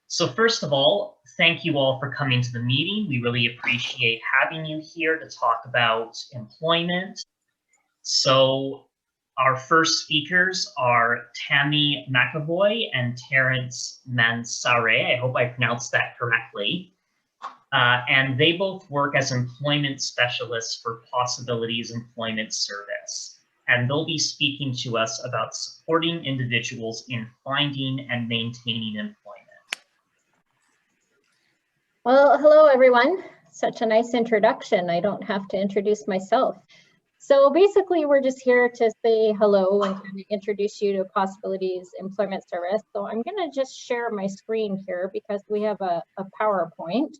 So first of all, thank you all for coming to the meeting. We really appreciate having you here to talk about employment. So our first speakers are Tammy McEvoy and Terrance Mansaray. I hope I pronounced that correctly. And they both work as employment specialists for Possibilities Employment Service. And they'll be speaking to us about supporting individuals in finding and maintaining employment. Well, hello everyone. Such a nice introduction. I don't have to introduce myself. So basically we're just here to say hello and kind of introduce you to Possibilities Employment Service. So I'm gonna just share my screen here because we have a PowerPoint.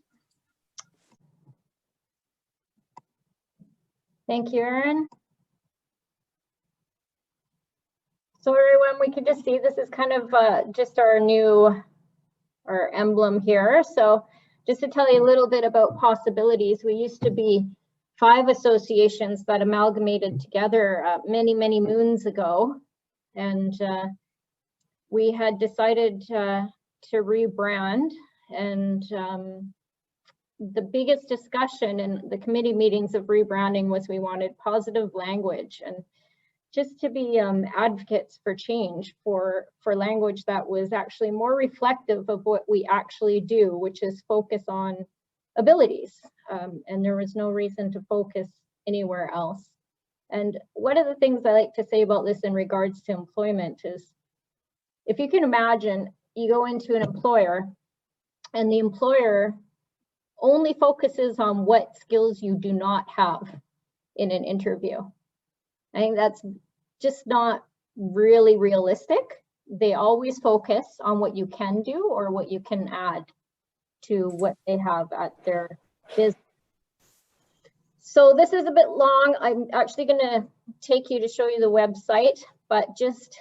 Thank you, Erin. So everyone, we can just see this is kind of just our emblem here. So just to tell you a little bit about Possibilities, we used to be 5 associations that amalgamated together many moons ago. And we had decided to rebrand. And the biggest discussion in the committee meetings of rebranding was we wanted positive language and just to be advocates for change, for language that was actually more reflective of what we actually do, which is focus on abilities. And there was no reason to focus anywhere else. And one of the things I like to say about this in regards to employment is, if you can imagine, you go into an employer and the employer only focuses on what skills you do not have in an interview. I think that's just not really realistic. They always focus on what you can do or what you can add to what they have at their business. So this is a bit long. I'm actually going to take you to show you the website, but just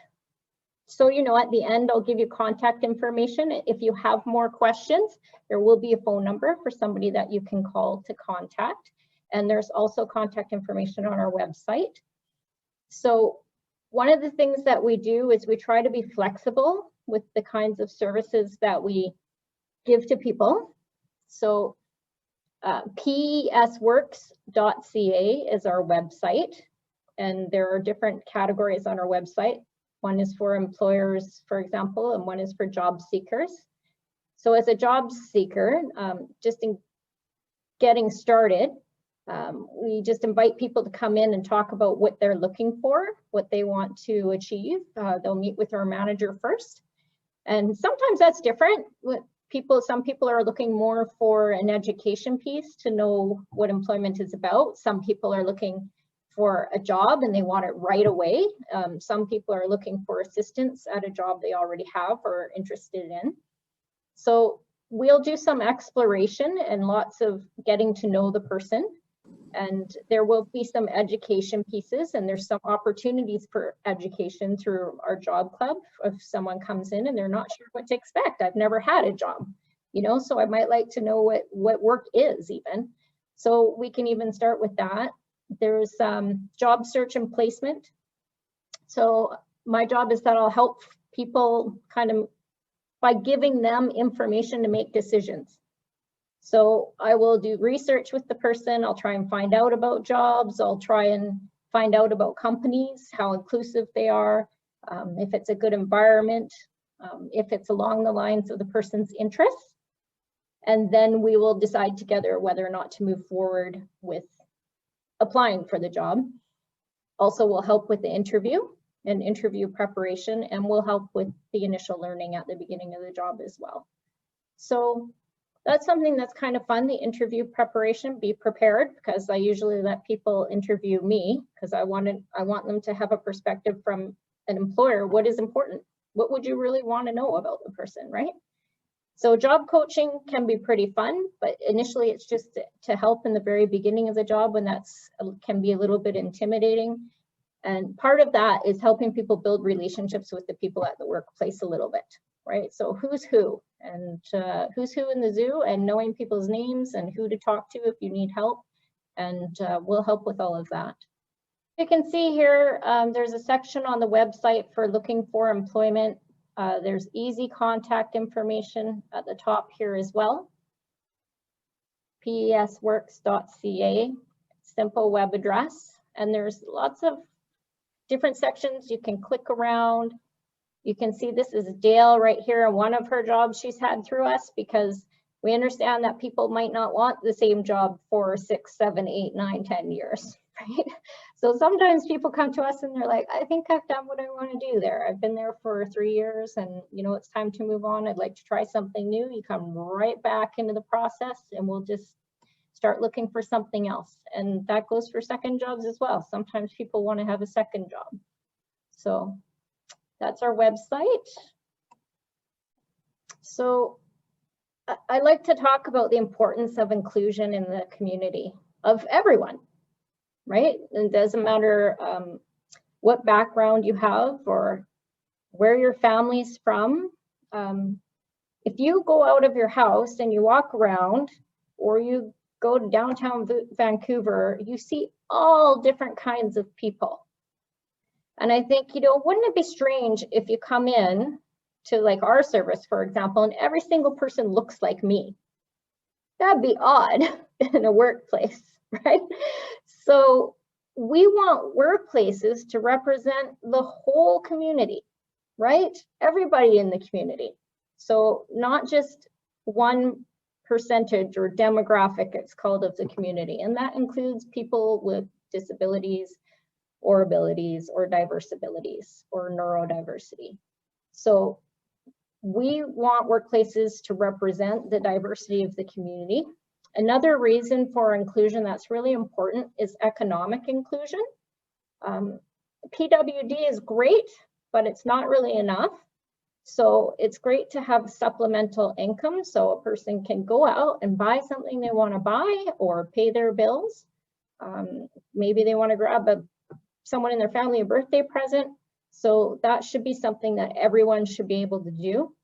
so you know, at the end, I'll give you contact information. If you have more questions, there will be a phone number for somebody that you can call to contact. And there's also contact information on our website. So one of the things that we do is we try to be flexible with the kinds of services that we give to people. So pesworks.ca is our website, and there are different categories on our website. One is for employers, for example, and one is for job seekers. So as a job seeker, just in getting started, we just invite people to come in and talk about what they're looking for, what they want to achieve. They'll meet with our manager first. And sometimes that's different. Some people are looking more for an education piece to know what employment is about. Some people are looking for a job and they want it right away. Some people are looking for assistance at a job they already have or are interested in. So we'll do some exploration and lots of getting to know the person. And there will be some education pieces, and there's some opportunities for education through our job club. If someone comes in and they're not sure what to expect, I've never had a job, you know, so I might like to know what work is even. So we can even start with that. There's job search and placement. So my job is that I'll help people kind of by giving them information to make decisions. So I will do research with the person. I'll try and find out about jobs. I'll try and find out about companies, how inclusive they are, if it's a good environment, if it's along the lines of the person's interests. And then we will decide together whether or not to move forward with applying for the job. Also, we'll help with the interview and interview preparation, and we'll help with the initial learning at the beginning of the job as well. So that's something that's kind of fun, the interview preparation. Be prepared, because I usually let people interview me because I want them to have a perspective from an employer. What is important? What would you really want to know about the person, right? So job coaching can be pretty fun, but initially it's just to help in the very beginning of the job when can be a little bit intimidating. And part of that is helping people build relationships with the people at the workplace a little bit, right? So who's who, and who's who in the zoo, and knowing people's names and who to talk to if you need help, and we'll help with all of that. You can see here, there's a section on the website for looking for employment. There's easy contact information at the top here as well. pesworks.ca, simple web address. And there's lots of different sections you can click around. You can see this is Dale right here, one of her jobs she's had through us, because we understand that people might not want the same job for 6, 7, 8, 9, 10 years, right? So sometimes people come to us and they're like, I think I've done what I want to do there. I've been there for 3 years and it's time to move on. I'd like to try something new. You come right back into the process and we'll just start looking for something else. And that goes for second jobs as well. Sometimes people want to have a second job. So that's our website. So I like to talk about the importance of inclusion in the community of everyone, right? It doesn't matter what background you have or where your family's from. If you go out of your house and you walk around, or you go to downtown Vancouver, you see all different kinds of people. And I think, wouldn't it be strange if you come in to like our service, for example, and every single person looks like me? That'd be odd in a workplace, right? So we want workplaces to represent the whole community, right? Everybody in the community. So not just one percentage or demographic, it's called, of the community. And that includes people with disabilities or abilities or diverse abilities or neurodiversity. So we want workplaces to represent the diversity of the community. Another reason for inclusion that's really important is economic inclusion. PWD is great, but it's not really enough. So it's great to have supplemental income so a person can go out and buy something they want to buy or pay their bills. Maybe they want to grab someone in their family a birthday present. So that should be something that everyone should be able to do.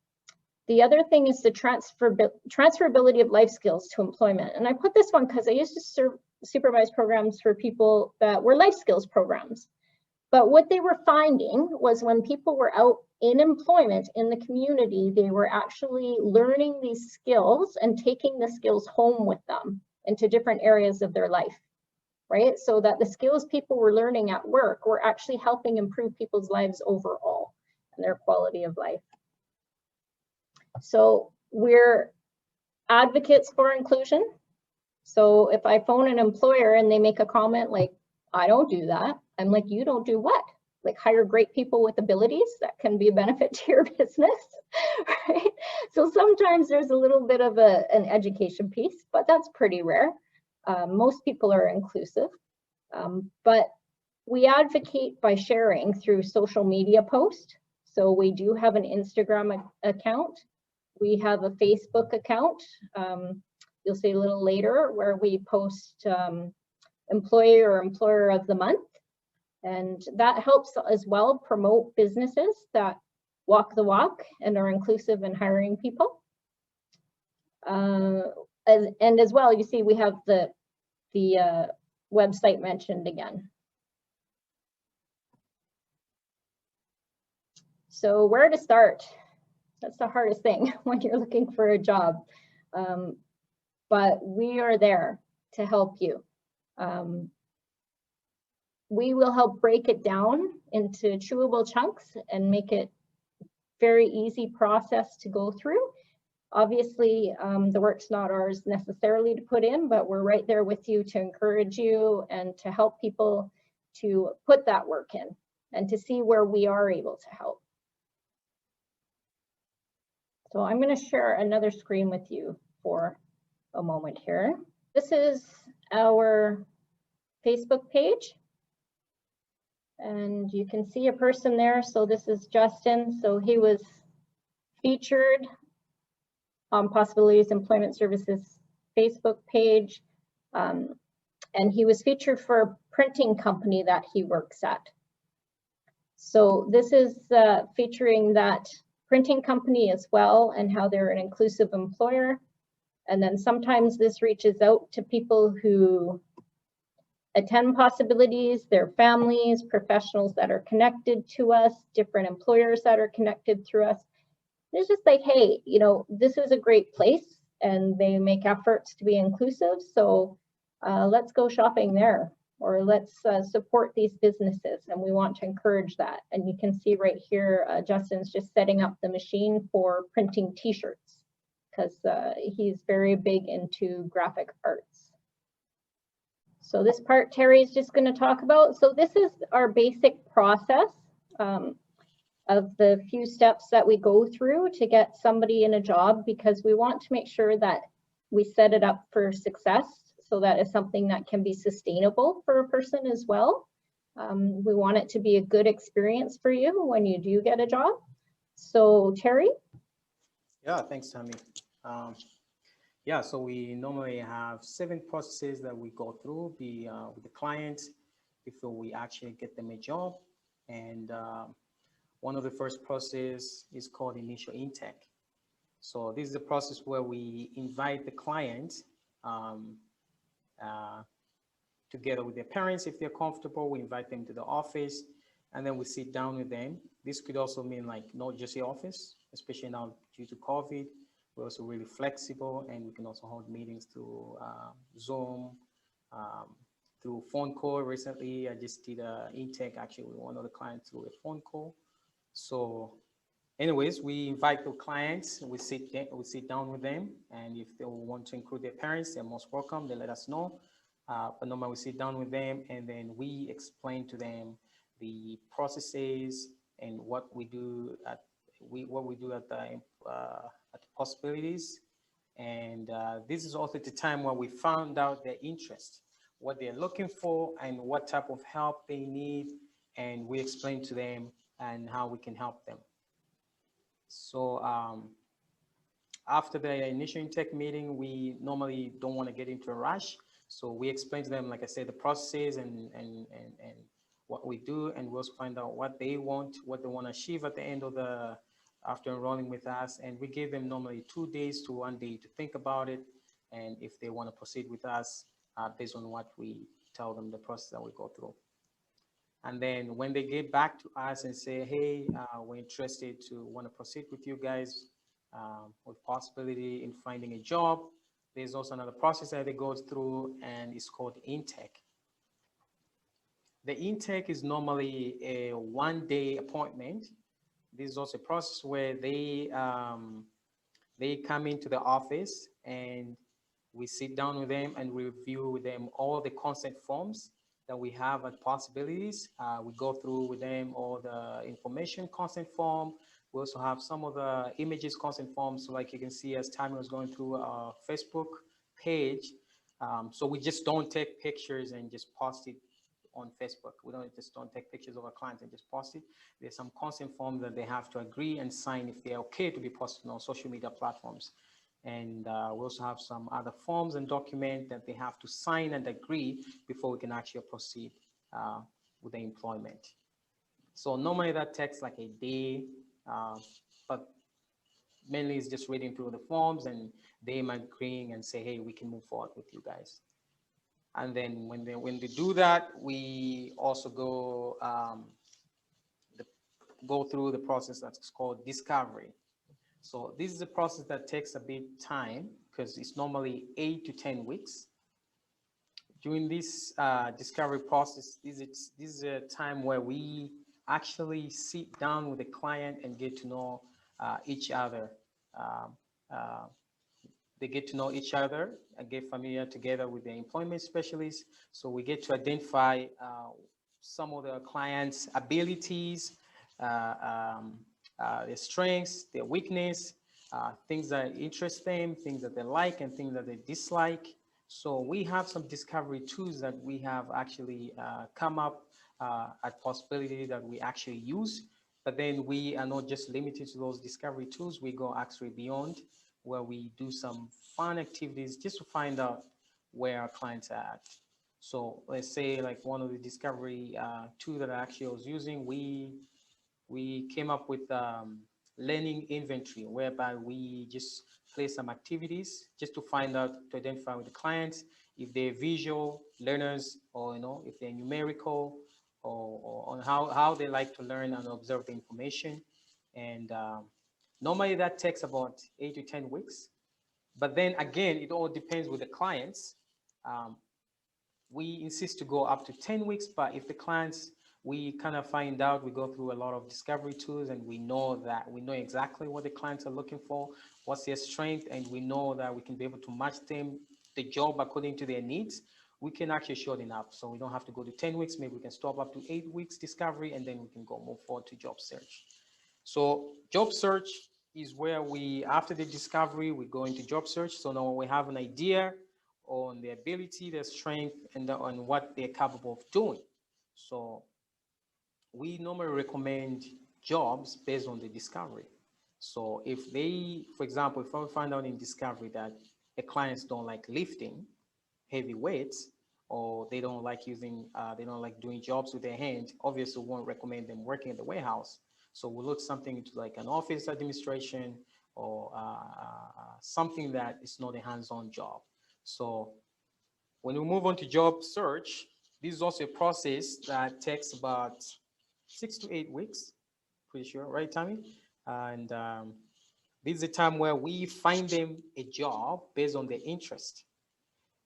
The other thing is the transferability of life skills to employment. And I put this one because I used to supervise programs for people that were life skills programs. But what they were finding was when people were out in employment in the community, they were actually learning these skills and taking the skills home with them into different areas of their life, right? So that the skills people were learning at work were actually helping improve people's lives overall and their quality of life. So we're advocates for inclusion. So if I phone an employer and they make a comment like, I don't do that, I'm like, you don't do what? Like hire great people with abilities that can be a benefit to your business, right? So sometimes there's a little bit of an education piece, but that's pretty rare. Most people are inclusive, but we advocate by sharing through social media posts. So we do have an Instagram account. We have a Facebook account. You'll see a little later where we post employee or employer of the month. And that helps as well promote businesses that walk the walk and are inclusive in hiring people. And as well, you see we have the website mentioned again. So where to start? That's the hardest thing when you're looking for a job. But we are there to help you. We will help break it down into chewable chunks and make it very easy process to go through. Obviously, the work's not ours necessarily to put in, but we're right there with you to encourage you and to help people to put that work in and to see where we are able to help. So I'm going to share another screen with you for a moment here. This is our Facebook page. And you can see a person there. So this is Justin. So he was featured on Possibilities Employment Services Facebook page. And he was featured for a printing company that he works at. So this is featuring that printing company as well and how they're an inclusive employer. And then sometimes this reaches out to people who attend Possibilities, their families, professionals that are connected to us, different employers that are connected through us. It's just like, hey, you know, this is a great place and they make efforts to be inclusive. So let's go shopping there, or let's support these businesses. And we want to encourage that. And you can see right here, Justin's just setting up the machine for printing t-shirts because he's very big into graphic arts. So this part Terry's just going to talk about. So this is our basic process of the few steps that we go through to get somebody in a job, because we want to make sure that we set it up for success so that it's something that can be sustainable for a person as well. We want it to be a good experience for you when you do get a job. So Terry? Yeah, thanks, Tammy. Yeah, so we normally have 7 processes that we go through with the client before we actually get them a job. And one of the first process is called initial intake. So this is a process where we invite the client together with their parents. If they're comfortable, we invite them to the office and then we sit down with them. This could also mean like not just the office, especially now due to COVID. We're also really flexible and we can also hold meetings through Zoom, through phone call. Recently, I just did an intake actually with one of the clients through a phone call. So anyways, we invite the clients, we sit down with them, and if they want to include their parents, they're most welcome. They let us know. But normally we sit down with them and then we explain to them the processes and what we do at the possibilities. And this is also the time where we found out their interest, what they're looking for and what type of help they need. And we explain to them and how we can help them. So after the initial intake meeting, we normally don't want to get into a rush. So we explain to them, like I said, the processes and what we do, and we'll find out what they want to achieve at the end of after enrolling with us. And we give them normally 2 days to 1 day to think about it. And if they want to proceed with us based on what we tell them, the process that we go through. And then when they get back to us and say, hey, we're interested to want to proceed with you guys with possibility in finding a job, there's also another process that they go through and it's called intake. The intake is normally a 1-day appointment. This is also a process where they come into the office and we sit down with them and we review with them all the consent forms that we have at possibilities. We go through with them all the information consent form. We also have some of the images consent forms. So like you can see as Tammy was going through our Facebook page. So we just don't take pictures and just post it on Facebook. We don't take pictures of our clients and just post it. There's some consent forms that they have to agree and sign if they're okay to be posted on social media platforms. And we also have some other forms and documents that they have to sign and agree before we can actually proceed with the employment. So normally that takes like a day, but mainly it's just reading through the forms and them agreeing and say, hey, we can move forward with you guys. And then when they do that, we also go through the process that's called discovery. So this is a process that takes a bit time because it's normally 8 to 10 weeks. During this discovery process, this is a time where we actually sit down with the client and get to know each other. They get to know each other and get familiar together with the employment specialist. So we get to identify some of the client's abilities, their strengths, their weakness, things that interest them, things that they like and things that they dislike. So we have some discovery tools that we have actually come up at possibility that we actually use. But then we are not just limited to those discovery tools. We go actually beyond, where we do some fun activities just to find out where our clients are at. So let's say like one of the discovery tool that I actually was using, we came up with learning inventory, whereby we just play some activities just to find out, to identify with the clients if they're visual learners or if they're numerical or on how they like to learn and observe the information. And Normally that takes about 8 to 10 weeks. But then again, it all depends with the clients. We insist to go up to 10 weeks, but if the clients, we kind of find out, we go through a lot of discovery tools, and we know exactly what the clients are looking for, what's their strength, and we know that we can be able to match them, the job according to their needs. We can actually shorten up. So we don't have to go to 10 weeks. Maybe we can stop up to 8 weeks discovery, and then we can move forward to job search. So job search is where we, after the discovery, we go into job search. So now we have an idea on their ability, their strength, and on what they're capable of doing. So we normally recommend jobs based on the discovery. So if they, for example, if I find out in discovery that the clients don't like lifting heavy weights, or they don't like doing jobs with their hand, obviously we won't recommend them working at the warehouse. So we'll look something into like an office administration, or something that is not a hands-on job. So when we move on to job search, this is also a process that takes about 6 to 8 weeks, pretty sure, right, Tammy? And this is a time where we find them a job based on their interest.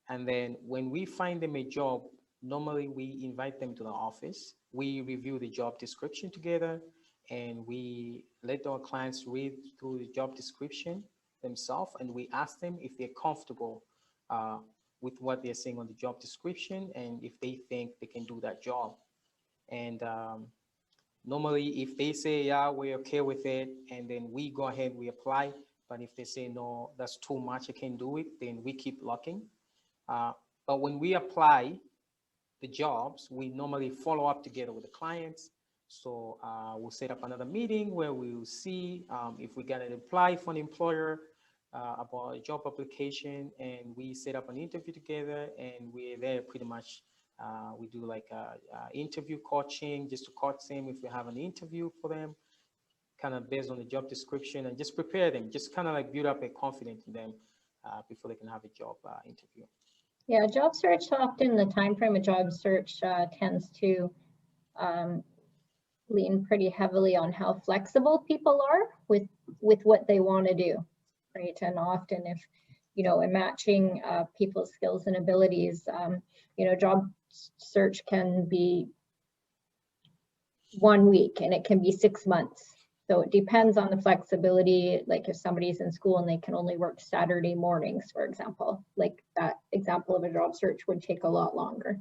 And then when we find them a job, normally we invite them to the office. We review the job description together, and we let our clients read through the job description themselves, and we ask them if they're comfortable with what they're seeing on the job description, and if they think they can do that job. And normally if they say, yeah, we're okay with it, and then we go ahead, we apply. But if they say, no, that's too much, I can't do it, then we keep looking. But when we apply the jobs, we normally follow up together with the clients. So we'll set up another meeting where we will see if we got an apply for an employer about a job application, and we set up an interview together, and we're there pretty much. We do like interview coaching just to coach them if we have an interview for them, kind of based on the job description, and just prepare them, just kind of like build up a confidence in them before they can have a job interview. Yeah, job search, often the time frame of job search tends to lean pretty heavily on how flexible people are with what they want to do, right? And often if, in matching people's skills and abilities, job search can be 1 week and it can be 6 months. So it depends on the flexibility. Like if somebody's in school and they can only work Saturday mornings, for example, like that example of a job search would take a lot longer.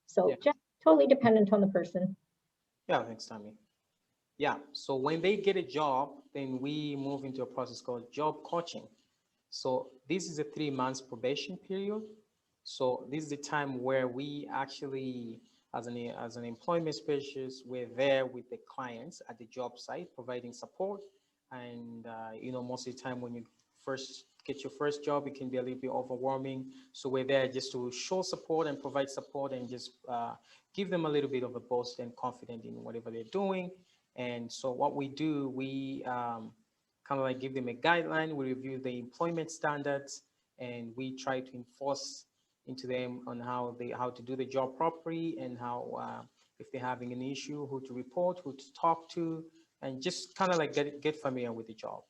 So just totally dependent on the person. Yeah, thanks, Tammy. Yeah, so when they get a job, then we move into a process called job coaching. So this is a 3 months probation period. So this is the time where we actually, as an employment specialist, we're there with the clients at the job site, providing support. And most of the time when you first get your first job, it can be a little bit overwhelming. So we're there just to show support and provide support, and just give them a little bit of a boost and confidence in whatever they're doing. And so what we do, we kind of like give them a guideline. We review the employment standards, and we try to enforce into them on how to do the job properly, and how if they're having an issue, who to report, who to talk to, and just kind of like get familiar with the job.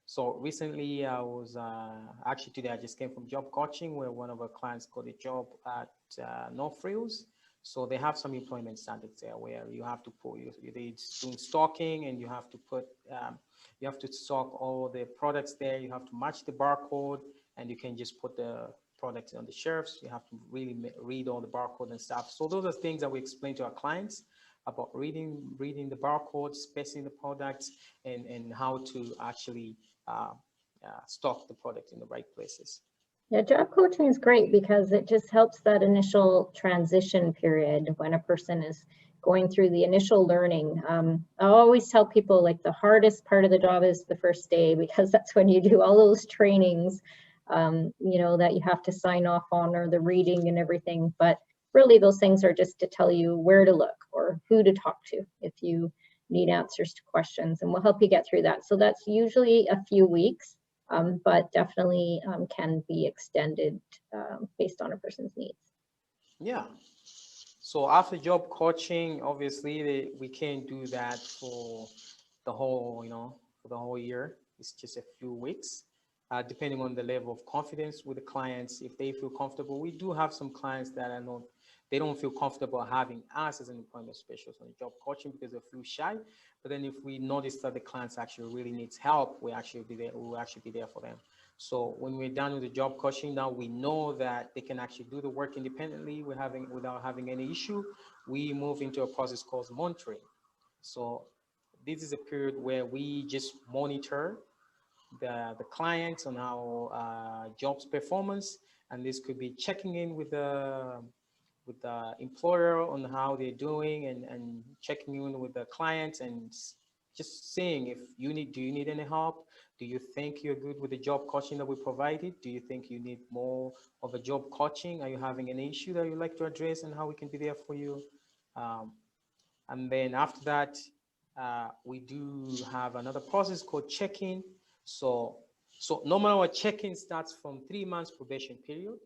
So recently I was actually today I just came from job coaching, where one of our clients got a job at North Frills. So they have some employment standards there where you have to put, they're doing stocking, and you have to put, you have to stock all the products there. You have to match the barcode, and you can just put the products on the shelves. You have to really read all the barcode and stuff. So those are things that we explain to our clients about reading the barcode, spacing the products, and how to actually stock the product in the right places. Yeah, job coaching is great because it just helps that initial transition period when a person is going through the initial learning. I always tell people, like, the hardest part of the job is the first day, because that's when you do all those trainings, that you have to sign off on, or the reading and everything. But really those things are just to tell you where to look or who to talk to if you need answers to questions, and we'll help you get through that. So that's usually a few weeks. But definitely can be extended based on a person's needs. Yeah. So after job coaching, obviously we can't do that for the whole, for the whole year. It's just a few weeks, depending on the level of confidence with the clients. If they feel comfortable, we do have some clients that are not, they don't feel comfortable having us as an employment specialist on job coaching because they feel shy. But then if we notice that the clients actually really needs help, we will actually be there for them. So when we're done with the job coaching, now we know that they can actually do the work independently without having any issue. We move into a process called monitoring. So this is a period where we just monitor the clients on our job's performance, and this could be checking in with the employer on how they're doing, and checking in with the clients and just seeing if do you need any help? Do you think you're good with the job coaching that we provided? Do you think you need more of a job coaching? Are you having an issue that you'd like to address, and how we can be there for you? And then after that, we do have another process called check-in. So normally our check-in starts from 3 months probation period.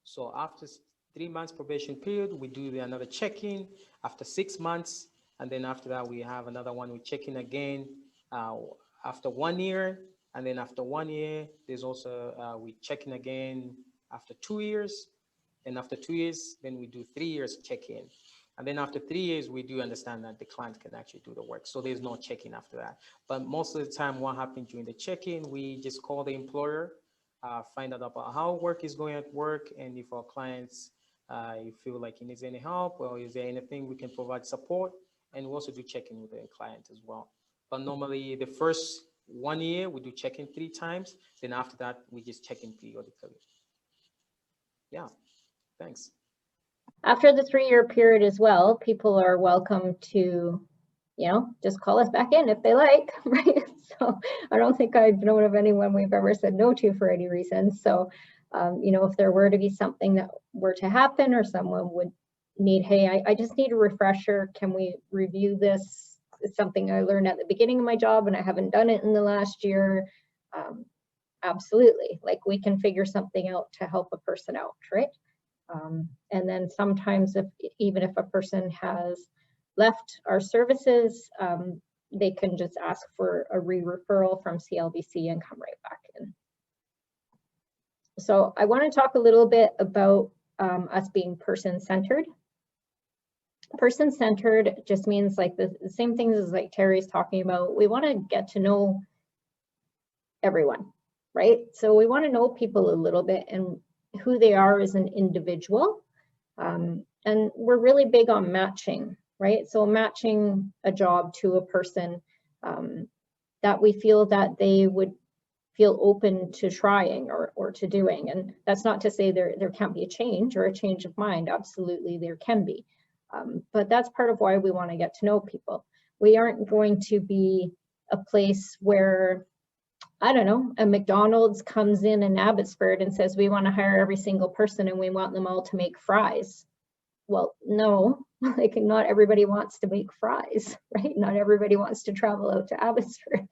So after 3 months probation period, we do another check-in after 6 months. And then after that, we have another one, we check in again after 1 year. And then after 1 year, there's also, we check in again after 2 years. And after 2 years, then we do 3 years check-in. And then after 3 years, we do understand that the client can actually do the work. So there's no check-in after that. But most of the time, what happens during the check-in, we just call the employer, find out about how work is going at work, and if our clients, you feel like he needs any help, or is there anything we can provide support, and we also do check-in with the client as well. But normally the first 1 year, we do check-in 3 times. Then after that, we just check in periodically. Yeah, thanks. After the 3-year period as well, people are welcome to, just call us back in if they like, right? So I don't think I've known of anyone we've ever said no to for any reason. So, if there were to be something that were to happen, or someone would need, hey, I just need a refresher. Can we review this? It's something I learned at the beginning of my job and I haven't done it in the last year. Absolutely. Like, we can figure something out to help a person out, right? And then sometimes even if a person has left our services, they can just ask for a re-referral from CLBC and come right back in. So I want to talk a little bit about us being person-centered. Person-centered just means like the same things as like Terry's talking about. We want to get to know everyone, right? So we want to know people a little bit and who they are as an individual. And we're really big on matching, right? So matching a job to a person that we feel that they would feel open to trying or to doing. And that's not to say there can't be a change or a change of mind. Absolutely, there can be. But that's part of why we want to get to know people. We aren't going to be a place where, I don't know, a McDonald's comes in Abbotsford and says, we want to hire every single person and we want them all to make fries. Well, no, like, not everybody wants to make fries, right? Not everybody wants to travel out to Abbotsford,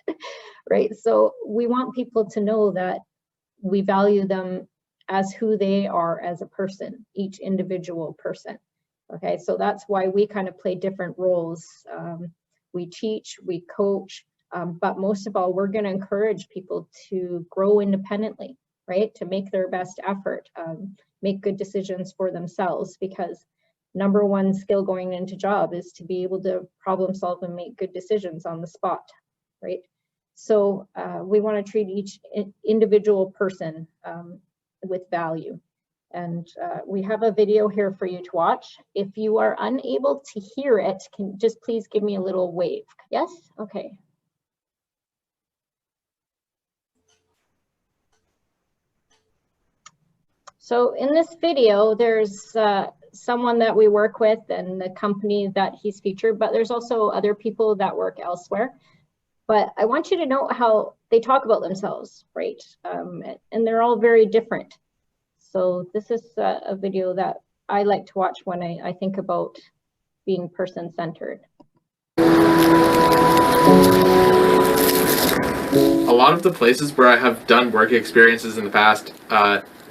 right? So we want people to know that we value them as who they are as a person, each individual person. Okay, so that's why we kind of play different roles. We teach, we coach, but most of all, we're going to encourage people to grow independently, right? To make their best effort, make good decisions for themselves, because number one skill going into job is to be able to problem solve and make good decisions on the spot, right? So we want to treat each individual person with value. And we have a video here for you to watch. If you are unable to hear it, can just please give me a little wave. Yes? Okay. So in this video, there's someone that we work with and the company that he's featured, but there's also other people that work elsewhere. But I want you to know how they talk about themselves, right? And they're all very different. So this is a video that I like to watch when I think about being person-centered. A lot of the places where I have done work experiences in the past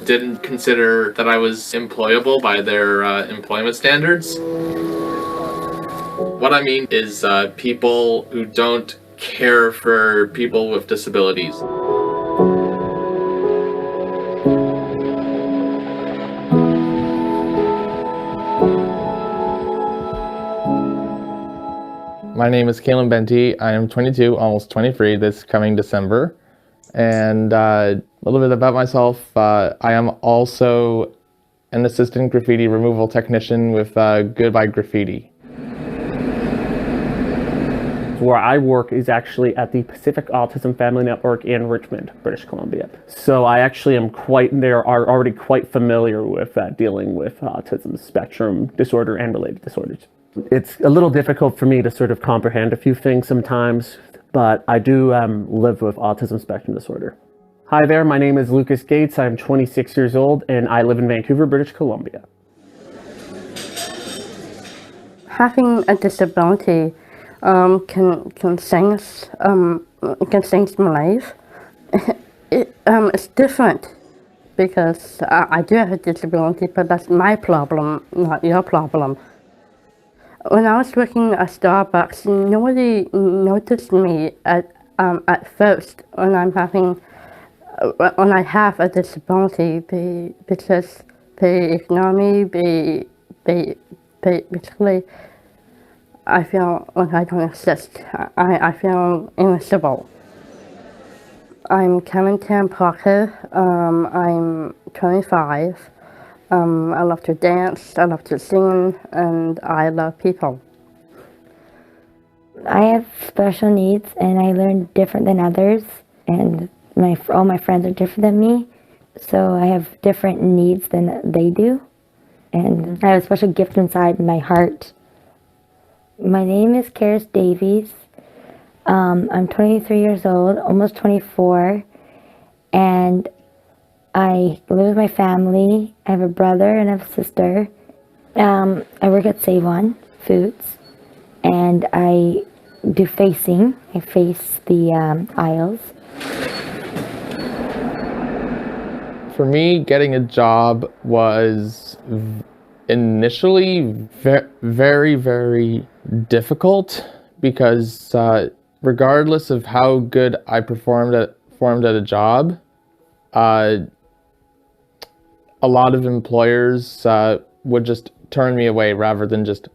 didn't consider that I was employable by their employment standards. What I mean is people who don't care for people with disabilities. My name is Kalen Benty. I am 22, almost 23 this coming December. And a little bit about myself. I am also an assistant graffiti removal technician with Goodbye Graffiti. Where I work is actually at the Pacific Autism Family Network in Richmond, British Columbia. So I actually am already quite familiar with dealing with autism spectrum disorder and related disorders. It's a little difficult for me to sort of comprehend a few things sometimes, but I do live with autism spectrum disorder. Hi there, my name is Lucas Gates. I'm 26 years old and I live in Vancouver, British Columbia. Having a disability can change my life. It's different because I do have a disability, but that's my problem, not your problem. When I was working at Starbucks, nobody noticed me at first when I have a disability because they ignore me. Basically, I feel like I don't exist. I feel invisible. I'm Kevin Parker. I'm 25. I love to dance, I love to sing, and I love people. I have special needs and I learn different than others, and all my friends are different than me, so I have different needs than they do, and I have a special gift inside my heart. My name is Karis Davies. I'm 23 years old, almost 24, and I live with my family. I have a brother and a sister. I work at Save On Foods, and I do facing. I face the aisles. For me, getting a job was initially very, very difficult because regardless of how good I performed at a job, a lot of employers would just turn me away rather than just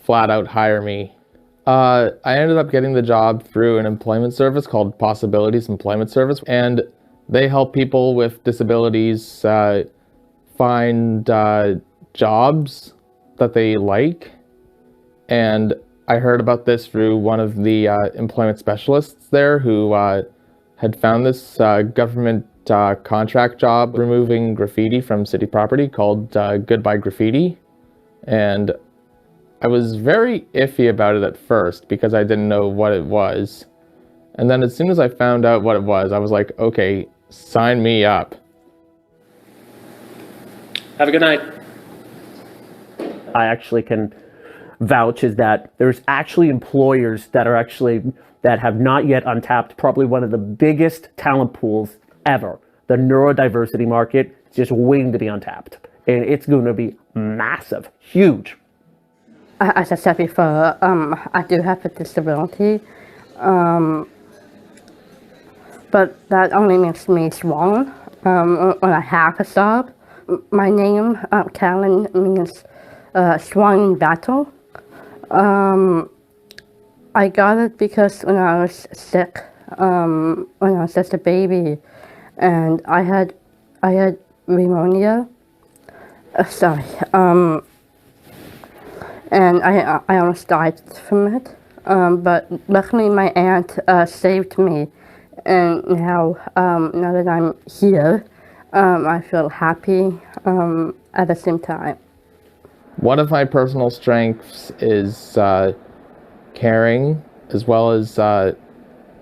flat out hire me. I ended up getting the job through an employment service called Possibilities Employment Service, and they help people with disabilities find jobs that they like. And I heard about this through one of the employment specialists there who had found this government contract job removing graffiti from city property called Goodbye Graffiti. And I was very iffy about it at first because I didn't know what it was. And then as soon as I found out what it was, I was like, okay, sign me up. Have a good night. I actually can vouch is that there's actually employers that have not yet untapped probably one of the biggest talent pools ever. The neurodiversity market is just waiting to be untapped. And it's going to be massive, huge. As I said before, I do have a disability, but that only makes me strong when I have a job. My name, Karen, means strong in battle. I got it because when I was sick, when I was just a baby, and I had pneumonia. And I almost died from it. But luckily my aunt saved me, and now that I'm here, I feel happy at the same time. One of my personal strengths is caring, as well as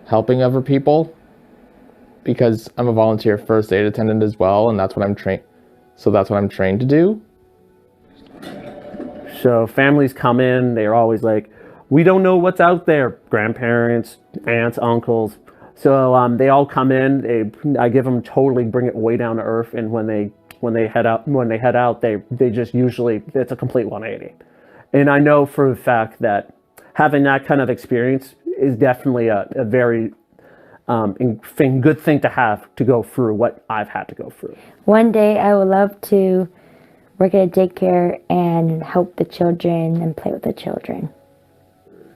helping other people, because I'm a volunteer first aid attendant as well, and that's what I'm trained. So that's what I'm trained to do. So families come in, they're always like, we don't know what's out there. Grandparents, aunts, uncles. So they all come in. I give them totally bring it way down to earth, and when they head out, they just usually it's a complete 180. And I know for a fact that having that kind of experience, is definitely a very good thing to have to go through what I've had to go through. One day I would love to work at a daycare and help the children and play with the children.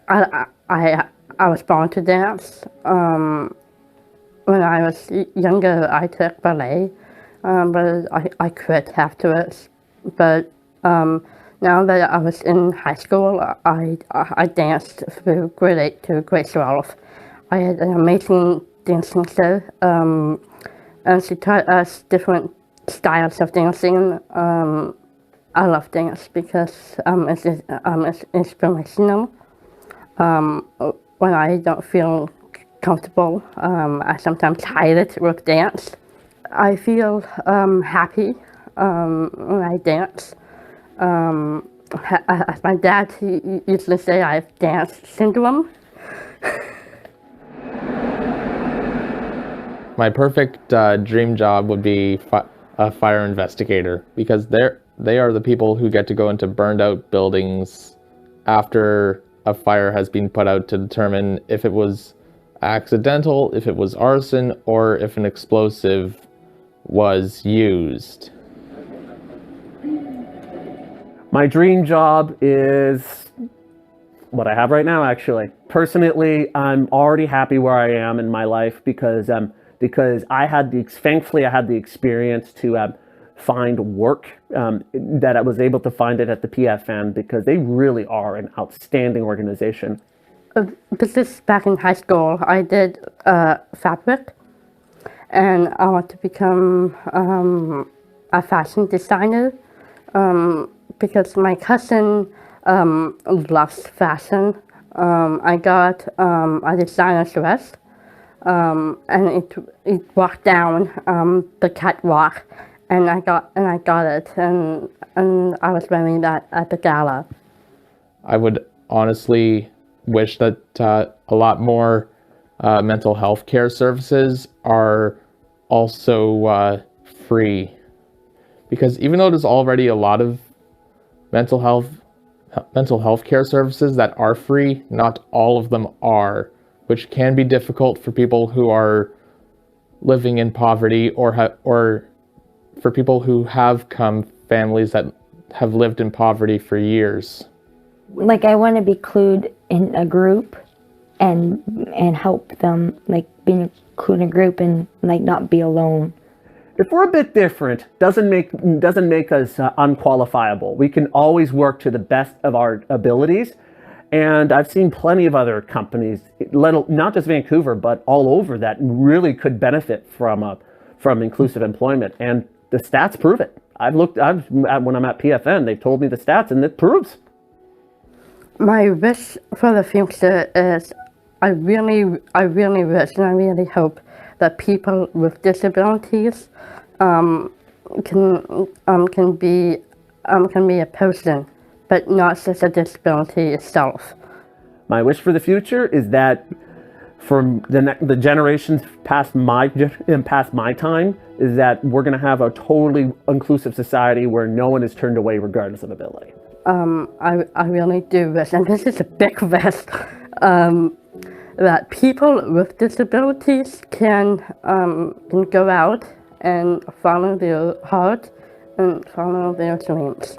I was born to dance. When I was younger, I took ballet, but I quit afterwards. But now that I was in high school, I danced through grade 8 to grade 12. I had an amazing dancing teacher, and she taught us different styles of dancing. I love dance because it's inspirational. When I don't feel comfortable, I sometimes hide it with dance. I feel happy when I dance. As my dad used to say, I have dance syndrome. My perfect dream job would be a fire investigator, because they are the people who get to go into burned out buildings after a fire has been put out to determine if it was accidental, if it was arson, or if an explosive was used. My dream job is what I have right now, actually. Personally, I'm already happy where I am in my life because thankfully I had the experience to find work, that I was able to find it at the PFN, because they really are an outstanding organization. This is back in high school. I did fabric, and I want to become a fashion designer because my cousin loves fashion. I got a designer's dress, and it walked down the catwalk, and I got it, and I was wearing that at the gala. I would honestly wish that a lot more mental health care services are also free, because even though there's already a lot of mental health care services that are free, not all of them are, which can be difficult for people who are living in poverty, or for people who have come families that have lived in poverty for years. Like, I want to be clued in a group and help them, like, being included in a group and, like, not be alone. If we're a bit different, doesn't make us unqualifiable. We can always work to the best of our abilities. And I've seen plenty of other companies, not just Vancouver, but all over, that really could benefit from inclusive employment. And the stats prove it. When I'm at PFN, they've told me the stats, and it proves. My wish for the future is I really wish and I really hope that people with disabilities can be a person, but not just a disability itself. My wish for the future is that for the generations past my time, is that we're going to have a totally inclusive society where no one is turned away regardless of ability. I really do wish, and this is a big wish, that people with disabilities can go out and follow their heart and follow their dreams.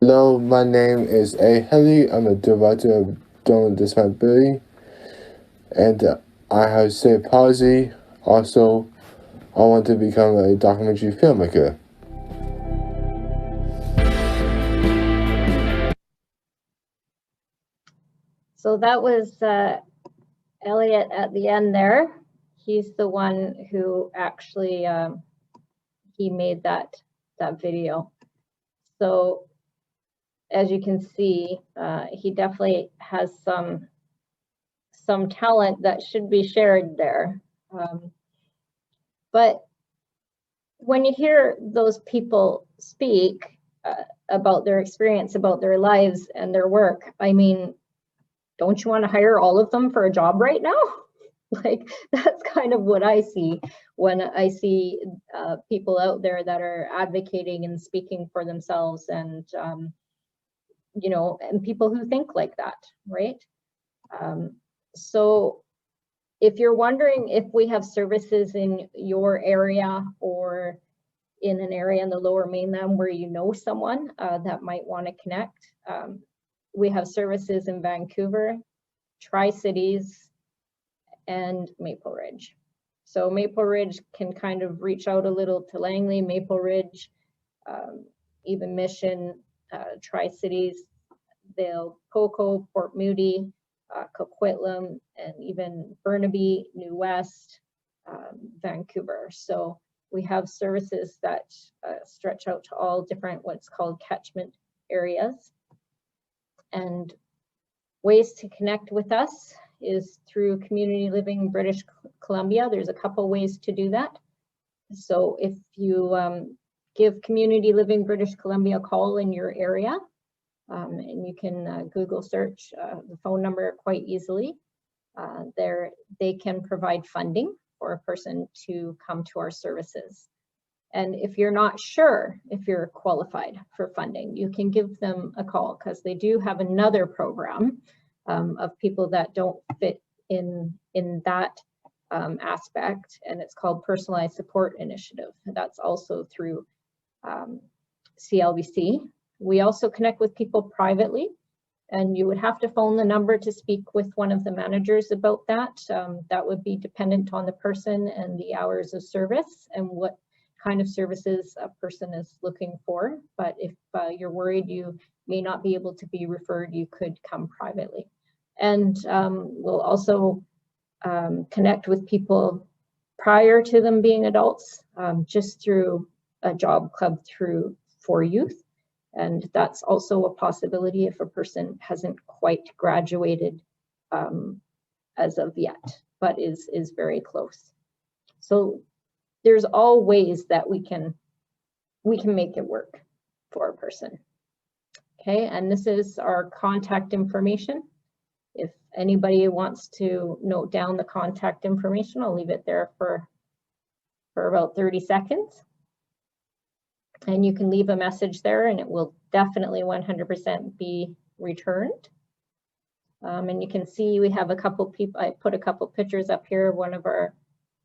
Hello, my name is A. Helly. I'm a director of Don't Disability, and I have cerebral palsy. Also, I want to become a documentary filmmaker. So that was Elliot at the end there. He's the one who actually he made that video. So as you can see, he definitely has some talent that should be shared there. But when you hear those people speak about their experience, about their lives and their work, I mean, don't you want to hire all of them for a job right now? Like, that's kind of what I see when I see people out there that are advocating and speaking for themselves. And you know, and people who think like that, right? So if you're wondering if we have services in your area or in an area in the Lower Mainland where you know someone that might want to connect, we have services in Vancouver, Tri-Cities, and Maple Ridge. So Maple Ridge can kind of reach out a little to Langley, Maple Ridge, even Mission, Tri-Cities, they'll Cocoa, Port Moody, Coquitlam, and even Burnaby, New West, Vancouver. So we have services that stretch out to all different what's called catchment areas. And ways to connect with us is through Community Living British Columbia. There's a couple ways to do that. So if you give Community Living British Columbia a call in your area, and you can Google search the phone number quite easily, they can provide funding for a person to come to our services. And if you're not sure if you're qualified for funding, you can give them a call, because they do have another program of people that don't fit in that aspect, and it's called Personalized Support Initiative. And that's also through CLBC. We also connect with people privately, and you would have to phone the number to speak with one of the managers about that. That would be dependent on the person and the hours of service and what kind of services a person is looking for. But if you're worried you may not be able to be referred, you could come privately. And we'll also connect with people prior to them being adults, just through a job club for youth. And that's also a possibility if a person hasn't quite graduated as of yet, but is very close. So there's all ways that we can make it work for a person. Okay, and this is our contact information. If anybody wants to note down the contact information, I'll leave it there for about 30 seconds. And you can leave a message there and it will definitely 100% be returned. And you can see we have a couple people, I put a couple pictures up here, one of our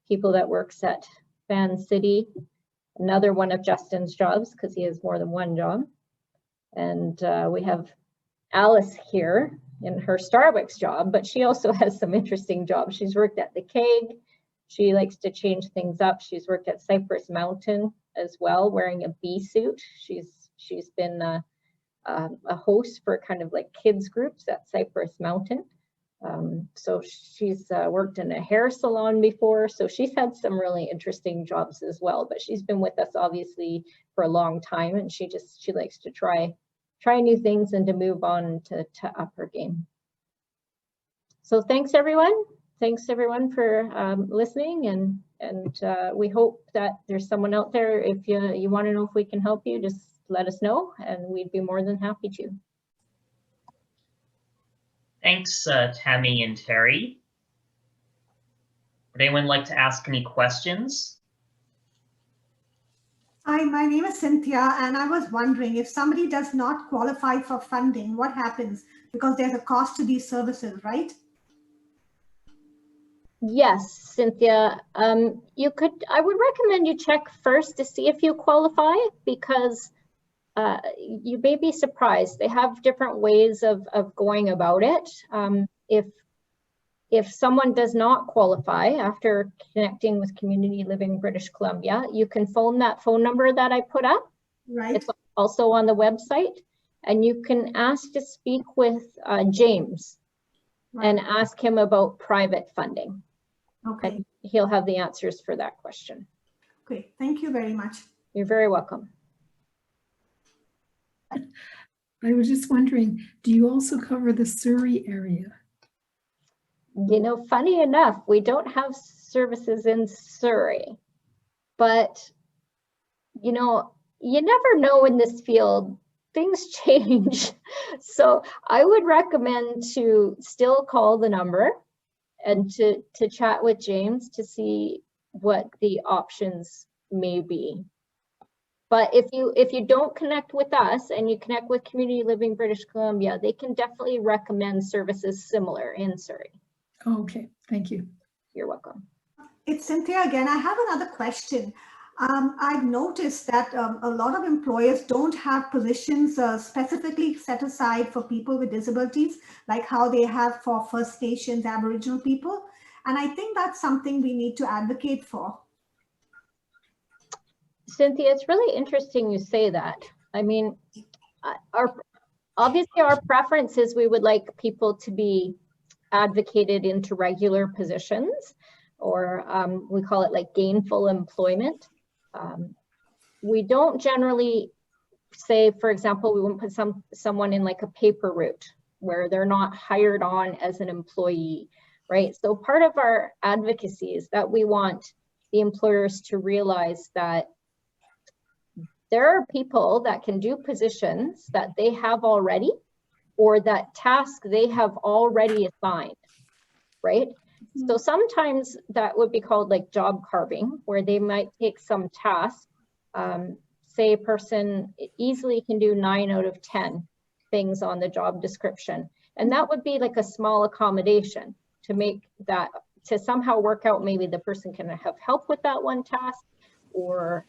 people that works at Van City, another one of Justin's jobs, because he has more than one job. And we have Alice here in her Starbucks job, but she also has some interesting jobs. She's worked at the Keg. She likes to change things up. She's worked at Cypress Mountain as well, wearing a bee suit. She's been a host for kind of like kids groups at Cypress Mountain. So she's worked in a hair salon before. So she's had some really interesting jobs as well, but she's been with us obviously for a long time, and she likes to try new things and to move on to up her game. So thanks everyone. Thanks everyone for listening, and we hope that there's someone out there. If you want to know if we can help you, just let us know and we'd be more than happy to. Thanks, Tammy and Terry. Would anyone like to ask any questions? Hi, my name is Cynthia, and I was wondering if somebody does not qualify for funding, what happens? Because there's a cost to these services, right? Yes, Cynthia. I would recommend you check first to see if you qualify, because you may be surprised. They have different ways of going about it. If someone does not qualify after connecting with Community Living British Columbia, you can phone that phone number that I put up. Right. It's also on the website, and you can ask to speak with James, right, and ask him about private funding. Okay. And he'll have the answers for that question. Okay, thank you very much. You're very welcome. I was just wondering, do you also cover the Surrey area? You know, funny enough, we don't have services in Surrey, but you know, you never know in this field, things change. So I would recommend to still call the number and to chat with James to see what the options may be. But if you don't connect with us and you connect with Community Living British Columbia, they can definitely recommend services similar in Surrey. Okay, thank you. You're welcome. It's Cynthia again. I have another question. I've noticed that a lot of employers don't have positions specifically set aside for people with disabilities, like how they have for First Nations, Aboriginal people. And I think that's something we need to advocate for. Cynthia, it's really interesting you say that. I mean, obviously our preference is we would like people to be advocated into regular positions, or we call it like gainful employment. We don't generally say, for example, we wouldn't put someone in like a paper route where they're not hired on as an employee, right? So part of our advocacy is that we want the employers to realize that there are people that can do positions that they have already, or that task they have already assigned, right? So sometimes that would be called like job carving, where they might take some task, say a person easily can do 9 out of 10 things on the job description. And that would be like a small accommodation to make that, to somehow work out, maybe the person can have help with that one task, or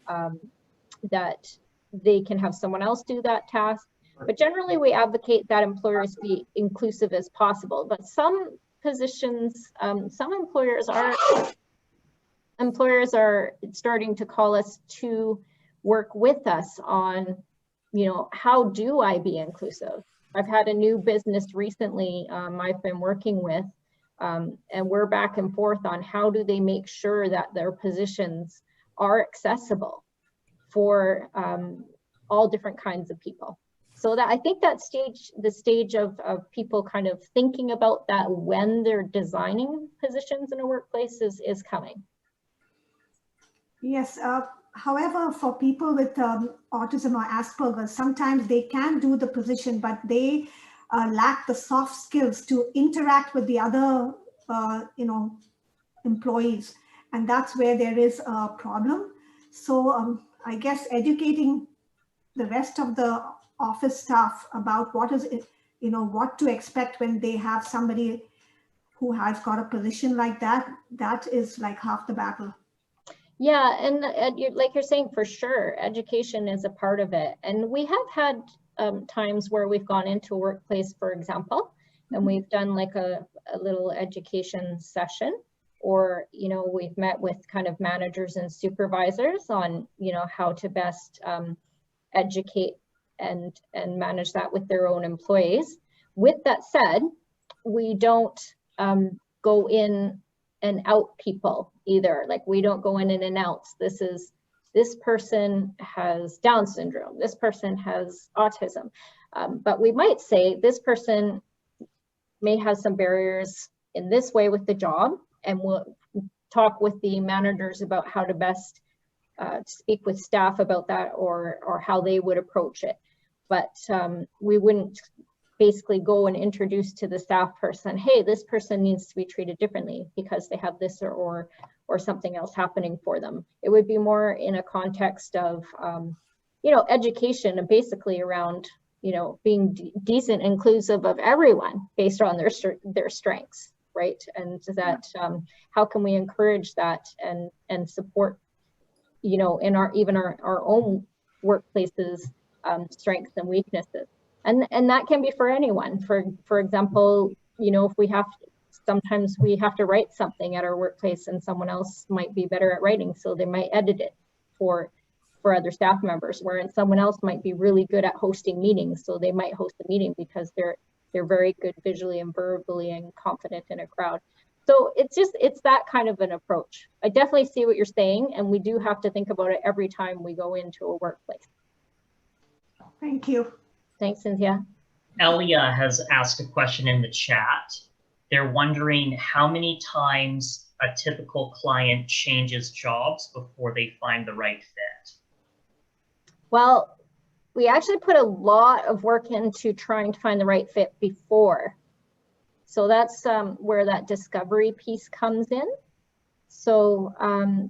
that they can have someone else do that task. But generally we advocate that employers be inclusive as possible. But some positions, some employers are starting to call us to work with us on, you know, how do I be inclusive? I've had a new business recently I've been working with, and we're back and forth on how do they make sure that their positions are accessible for all different kinds of people. So that I think that the stage of people kind of thinking about that when they're designing positions in a workplace is coming. Yes. However, for people with autism or Asperger's, sometimes they can do the position, but they lack the soft skills to interact with the other, employees, and that's where there is a problem. So I guess educating the rest of the office staff about what is it, what to expect when they have somebody who has got a position like that, that is like half the battle. Yeah, and like you're saying, for sure, education is a part of it. And we have had times where we've gone into a workplace, for example, and we've done like a little education session, or, we've met with kind of managers and supervisors on, how to best educate and manage that with their own employees. With that said, we don't go in and out people either. Like, we don't go in and announce this person has Down syndrome, this person has autism, but we might say this person may have some barriers in this way with the job, and we'll talk with the managers about how to best speak with staff about that, or how they would approach it. But we wouldn't basically go and introduce to the staff person, hey, this person needs to be treated differently because they have this or something else happening for them. It would be more in a context of, education, and basically around, being decent, inclusive of everyone based on their strengths, right? And that how can we encourage that and support, in our own workplaces, strengths and weaknesses. And that can be for anyone. For example, if sometimes we have to write something at our workplace, and someone else might be better at writing, so they might edit it for other staff members, whereas someone else might be really good at hosting meetings, so they might host a meeting because they're very good visually and verbally and confident in a crowd. So it's that kind of an approach. I definitely see what you're saying, and we do have to think about it every time we go into a workplace. Thank you. Thanks, Cynthia. Elia has asked a question in the chat. They're wondering how many times a typical client changes jobs before they find the right fit. Well, we actually put a lot of work into trying to find the right fit before. So that's where that discovery piece comes in. So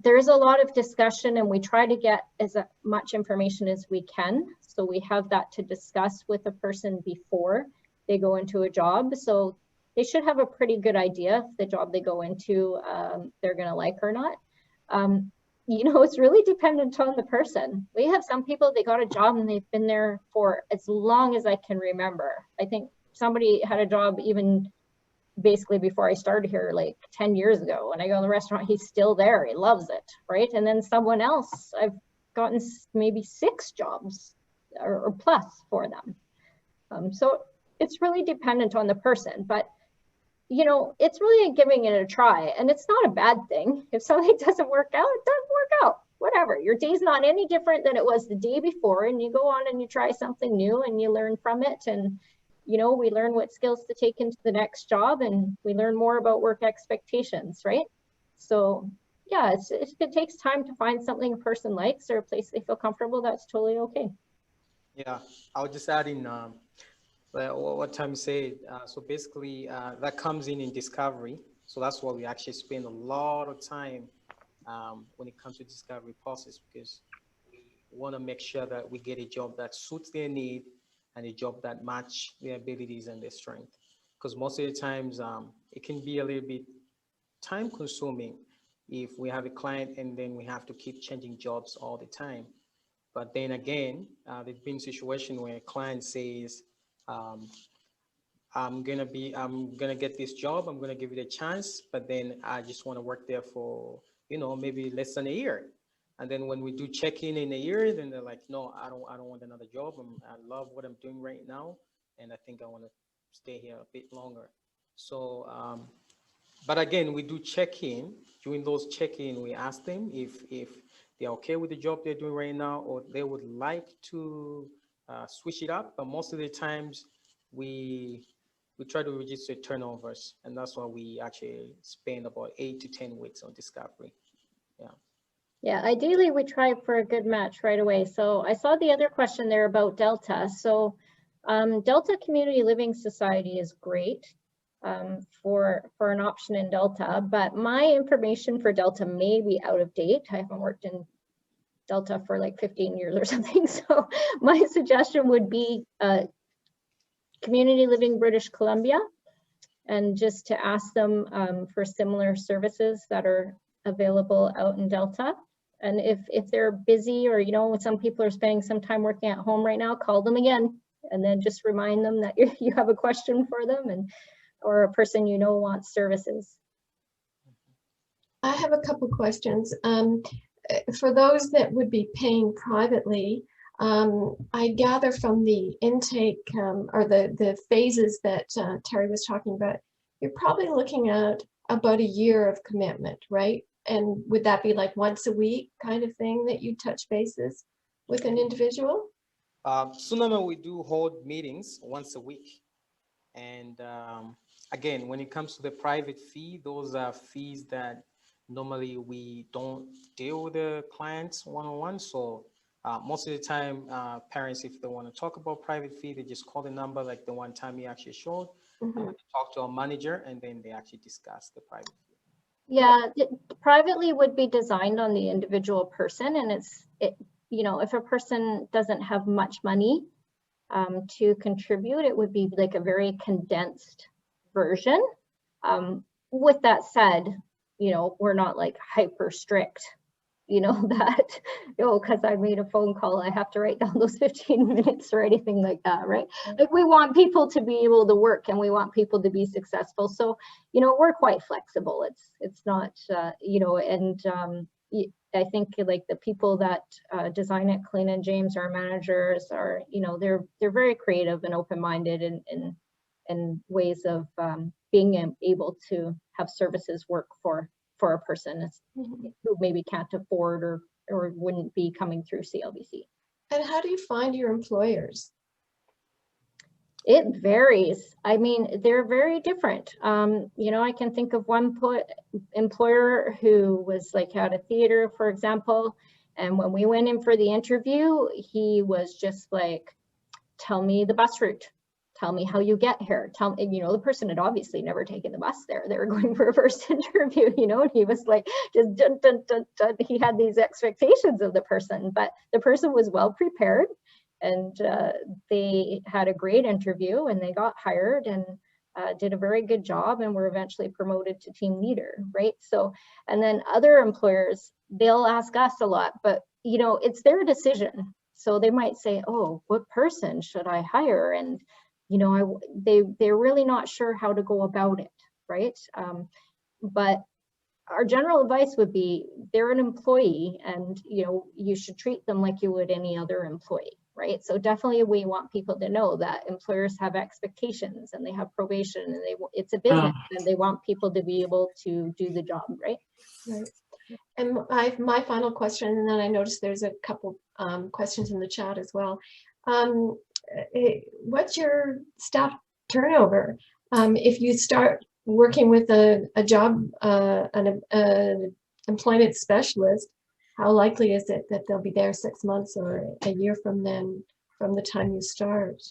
there's a lot of discussion, and we try to get as much information as we can. So we have that to discuss with a person before they go into a job. So they should have a pretty good idea if the job they go into they're going to like or not. You know, it's really dependent on the person. We have some people, they got a job and they've been there for as long as I can remember. I think somebody had a job even basically before I started here, like 10 years ago. When I go to the restaurant, he's still there. He loves it, right? And then someone else, I've gotten maybe 6 jobs or plus for them. So it's really dependent on the person, but you know, it's really giving it a try, and it's not a bad thing. If something doesn't work out, it doesn't work out, whatever. Your day's not any different than it was the day before, and you go on and you try something new and you learn from it. And you know, we learn what skills to take into the next job, and we learn more about work expectations, right? So yeah, if it takes time to find something a person likes or a place they feel comfortable, that's totally okay. Yeah, I'll just add in what Tammy said. So basically, that comes in discovery. So that's why we actually spend a lot of time when it comes to discovery process, because we want to make sure that we get a job that suits their need and a job that match their abilities and their strength. Because most of the times it can be a little bit time consuming if we have a client and then we have to keep changing jobs all the time. But then again, there's been a situation where a client says, I'm gonna get this job, I'm gonna give it a chance, but then I just want to work there for, you know, maybe less than a year. And then when we do check in a year, then they're like, no, I don't want another job. I love what I'm doing right now, and I think I want to stay here a bit longer. So, but again, we do check in. During those check-in, we ask them if they're okay with the job they're doing right now, or they would like to switch it up. But most of the times, we try to register turnovers, and that's why we actually spend about 8 to 10 weeks on discovery. Yeah. Yeah, ideally we try for a good match right away. So I saw the other question there about Delta. So Delta Community Living Society is great for an option in Delta, but my information for Delta may be out of date. I haven't worked in Delta for like 15 years or something. So my suggestion would be Community Living British Columbia, and just to ask them for similar services that are available out in Delta. And if they're busy, or you know, some people are spending some time working at home right now, call them again, and then just remind them that you have a question for them, and or a person you know wants services. I have a couple questions. For those that would be paying privately, I gather from the intake or the phases that Terry was talking about, you're probably looking at about a year of commitment, right? And would that be like once a week kind of thing that you touch bases with an individual? Tsunami, we do hold meetings once a week. And again, when it comes to the private fee, those are fees that normally we don't deal with the clients one-on-one. So most of the time, parents, if they want to talk about private fee, they just call the number like the one time he actually showed, talk to a manager, and then they actually discuss the private fee. Yeah, privately would be designed on the individual person, and you know, if a person doesn't have much money to contribute, it would be like a very condensed version. With that said, you know, we're not like hyper strict, you know, that, because I made a phone call, I have to write down those 15 minutes or anything like that, right? Like, we want people to be able to work, and we want people to be successful. So, you know, we're quite flexible. It's not, you know, and I think like the people that design it, Colleen and James, our managers, are, you know, they're very creative and open-minded in ways of being able to have services work for a person who maybe can't afford or wouldn't be coming through CLBC. And how do you find your employers? It varies. I mean, they're very different. You know, I can think of one employer who was like at a theater, for example, and when we went in for the interview, he was just like, tell me the bus route, tell me how you get here. Tell me, you know, the person had obviously never taken the bus there. They were going for a first interview, you know, and he was like, just dun, dun, dun, dun. He had these expectations of the person, but the person was well prepared, and they had a great interview, and they got hired, and did a very good job, and were eventually promoted to team leader, right? So, and then other employers, they'll ask us a lot, but you know, it's their decision. So they might say, oh, what person should I hire? And you know, they're really not sure how to go about it, right? But our general advice would be, they're an employee, and you know, you should treat them like you would any other employee, right? So definitely we want people to know that employers have expectations, and they have probation, and it's a business, and they want people to be able to do the job, right? Right. And my final question, and then I noticed there's a couple questions in the chat as well. What's your staff turnover? If you start working with a job, an employment specialist, how likely is it that they'll be there 6 months or a year from then, from the time you start?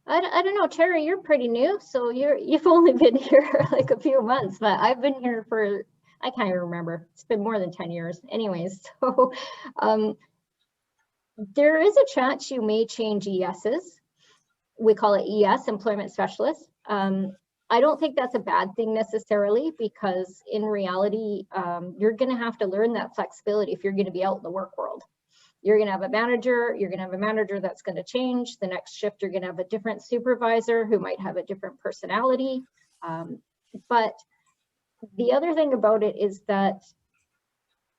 I don't know, Terry, you're pretty new, so you've only been here like a few months, but I've been here for, I can't even remember. It's been more than 10 years. Anyways, so there is a chance you may change ESs. We call it ES, employment specialist. I don't think that's a bad thing necessarily, because in reality, you're going to have to learn that flexibility if you're going to be out in the work world. You're going to have a manager, that's going to change. The next shift, you're going to have a different supervisor who might have a different personality. But the other thing about it is that,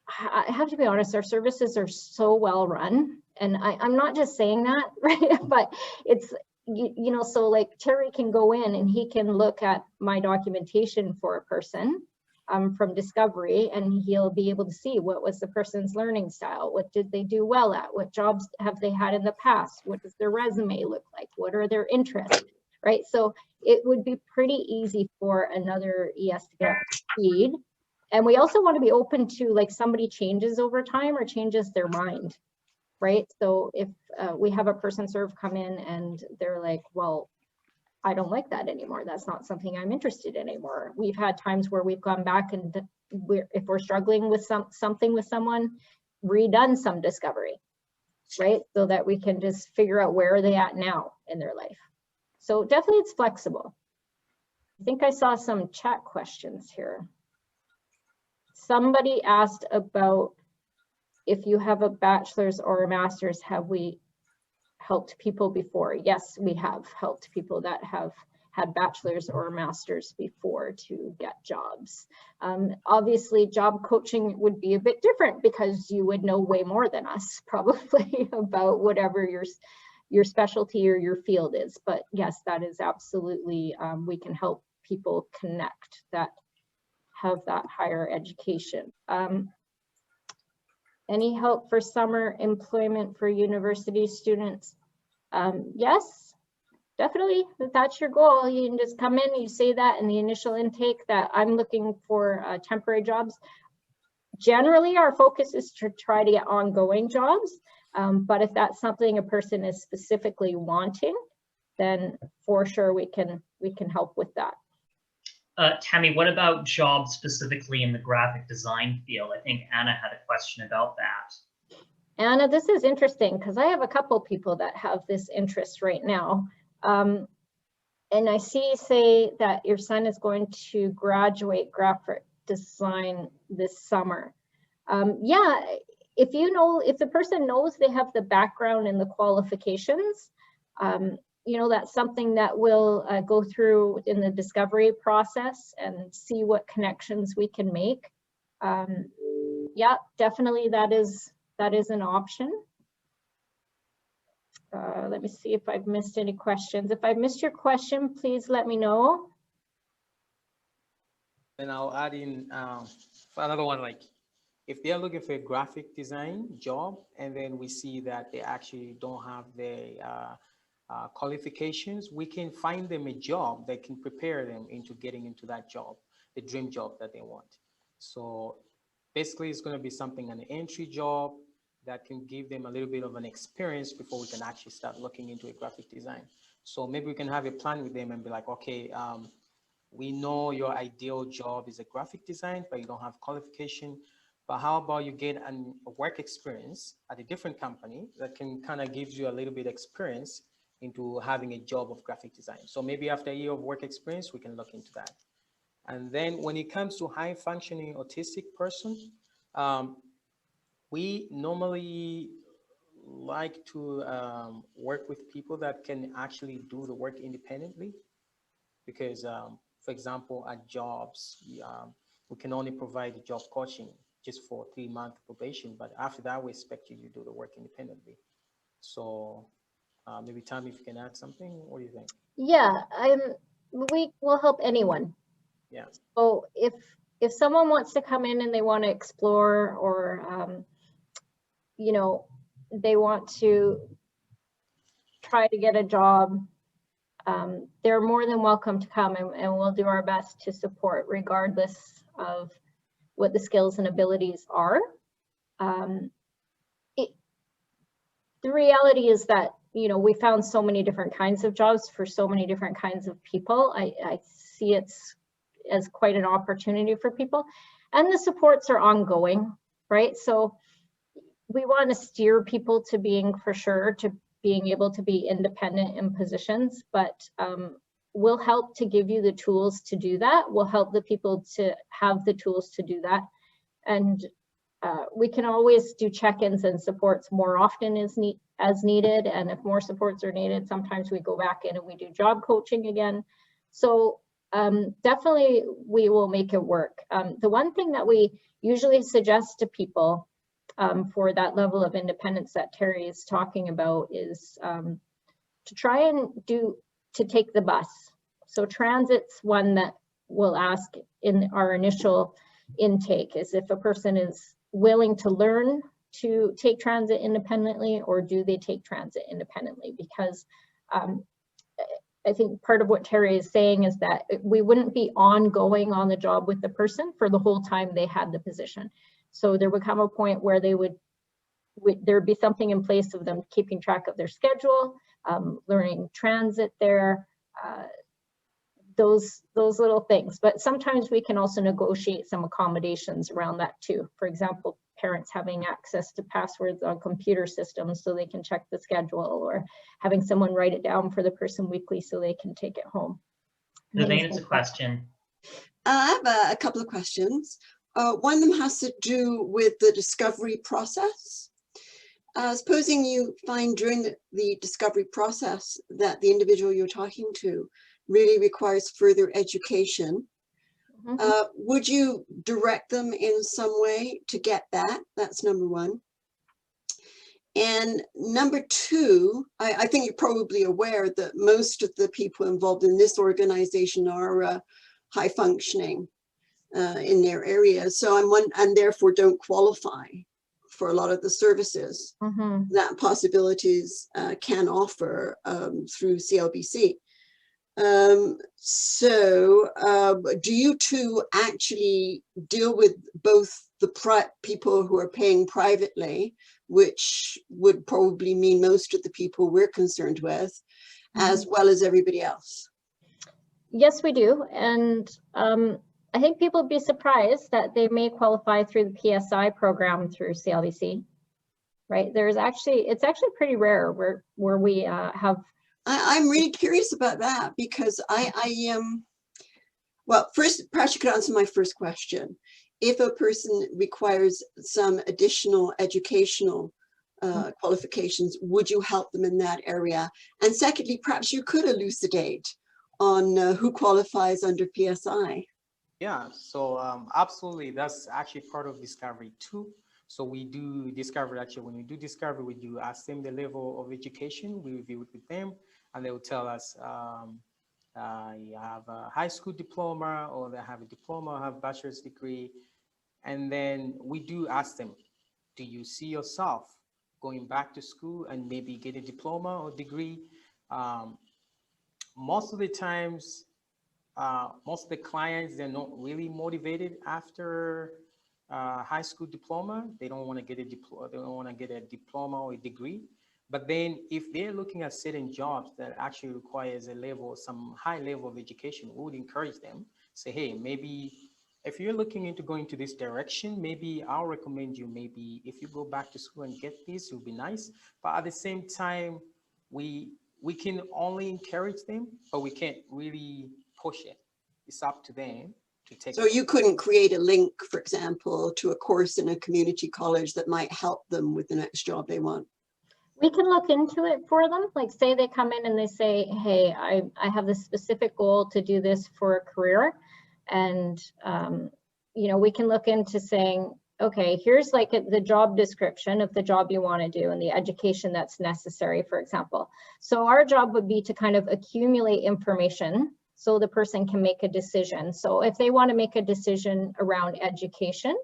I have to be honest, our services are so well run. And I'm not just saying that, right? But it's, you know, so like Terry can go in and he can look at my documentation for a person from discovery, and he'll be able to see what was the person's learning style, what did they do well at, what jobs have they had in the past, what does their resume look like, what are their interests, right? So it would be pretty easy for another ES to get up to speed. And we also want to be open to, like, somebody changes over time or changes their mind, right? So if we have a person serve come in and they're like, well, I don't like that anymore. That's not something I'm interested in anymore. We've had times where we've gone back and if we're struggling with something with someone, redone some discovery, right? So that we can just figure out where are they at now in their life. So definitely it's flexible. I think I saw some chat questions here. Somebody asked about if you have a bachelor's or a master's, have we helped people before? Yes, we have helped people that have had bachelor's or master's before to get jobs. Obviously, job coaching would be a bit different because you would know way more than us probably about whatever your specialty or your field is. But yes, that is absolutely, we can help people connect that have that higher education. Any help for summer employment for university students? Yes, definitely. If that's your goal, you can just come in, you say that in the initial intake that I'm looking for temporary jobs. Generally, our focus is to try to get ongoing jobs. But if that's something a person is specifically wanting, then for sure we can help with that. Tammy, what about jobs specifically in the graphic design field? I think Anna had a question about that. Anna, this is interesting because I have a couple people that have this interest right now. And I say that your son is going to graduate graphic design this summer. Yeah, if the person knows they have the background and the qualifications, you know, that's something that we'll go through in the discovery process and see what connections we can make. Yeah, definitely that is an option. Let me see if I've missed any questions. If I've missed your question, please let me know. And I'll add in another one, like if they're looking for a graphic design job and then we see that they actually don't have the qualifications, we can find them a job that can prepare them into getting into that job, the dream job that they want. So basically it's going to be something, an entry job that can give them a little bit of an experience before we can actually start looking into a graphic design. So maybe we can have a plan with them and be like, okay, we know your ideal job is a graphic design, but you don't have qualification. But how about you get a work experience at a different company that can kind of gives you a little bit experience into having a job of graphic design. So maybe after a year of work experience, we can look into that. And then when it comes to high functioning autistic person, we normally like to work with people that can actually do the work independently, because for example, at jobs, we can only provide job coaching just for 3-month probation, but after that we expect you to do the work independently. So maybe Tammy, if you can add something, what do you think? Yeah, we will help anyone. Yeah. So if someone wants to come in and they want to explore, or you know, they want to try to get a job, they're more than welcome to come, and we'll do our best to support regardless of what the skills and abilities are. The reality is that, you know, we found so many different kinds of jobs for so many different kinds of people. I see it as quite an opportunity for people, and the supports are ongoing, right? So we want to steer people to being able to be independent in positions, but we'll help to give you the tools to do that. We'll help the people to have the tools to do that. And we can always do check-ins and supports more often as needed. And if more supports are needed, sometimes we go back in and we do job coaching again. So definitely we will make it work. The one thing that we usually suggest to people for that level of independence that Terry is talking about is to try and take the bus. So transit's one that we'll ask in our initial intake, is if a person is willing to learn to take transit independently, or do they take transit independently? Because I think part of what Terry is saying is that we wouldn't be ongoing on the job with the person for the whole time they had the position. So there would come a point where there'd be something in place of them keeping track of their schedule, learning transit there, those little things. But sometimes we can also negotiate some accommodations around that too. For example, parents having access to passwords on computer systems so they can check the schedule, or having someone write it down for the person weekly so they can take it home. Navain, it's a question. I have a couple of questions. One of them has to do with the discovery process. Supposing you find during the discovery process that the individual you're talking to really requires further education, would you direct them in some way to get that? That's number one. And number two, I think you're probably aware that most of the people involved in this organization are high functioning in their area. So and therefore don't qualify for a lot of the services that possibilities can offer through CLBC. So do you two actually deal with both the people who are paying privately, which would probably mean most of the people we're concerned with, as well as everybody else? Yes, we do. And I think people would be surprised that they may qualify through the PSI program through CLBC, right? It's actually pretty rare where we have. I'm really curious about that, because well, first, perhaps you could answer my first question. If a person requires some additional educational qualifications, would you help them in that area? And secondly, perhaps you could elucidate on who qualifies under PSI. Yeah, so absolutely, that's actually part of discovery too. So we do discovery, actually, when we do discovery, we do ask them the level of education, we review it with them, and they will tell us you have a high school diploma, or they have a diploma, or have a bachelor's degree. And then we do ask them, do you see yourself going back to school and maybe get a diploma or degree? Most of the times, most of the clients, they're not really motivated after high school diploma. They don't want to get a they don't want to get a diploma or a degree. But then if they're looking at certain jobs that actually requires some high level of education, we would encourage them, say, hey, maybe if you're looking into going to this direction, maybe I'll recommend you, maybe if you go back to school and get this, it would be nice. But at the same time, we can only encourage them, but we can't really push it. It's up to them to take. So you couldn't create a link, for example, to a course in a community college that might help them with the next job they want? We can look into it for them. Like say they come in and they say, hey, I have this specific goal to do this for a career. And, you know, we can look into saying, okay, here's like the job description of the job you want to do and the education that's necessary, for example. So our job would be to kind of accumulate information so the person can make a decision. So if they want to make a decision around education,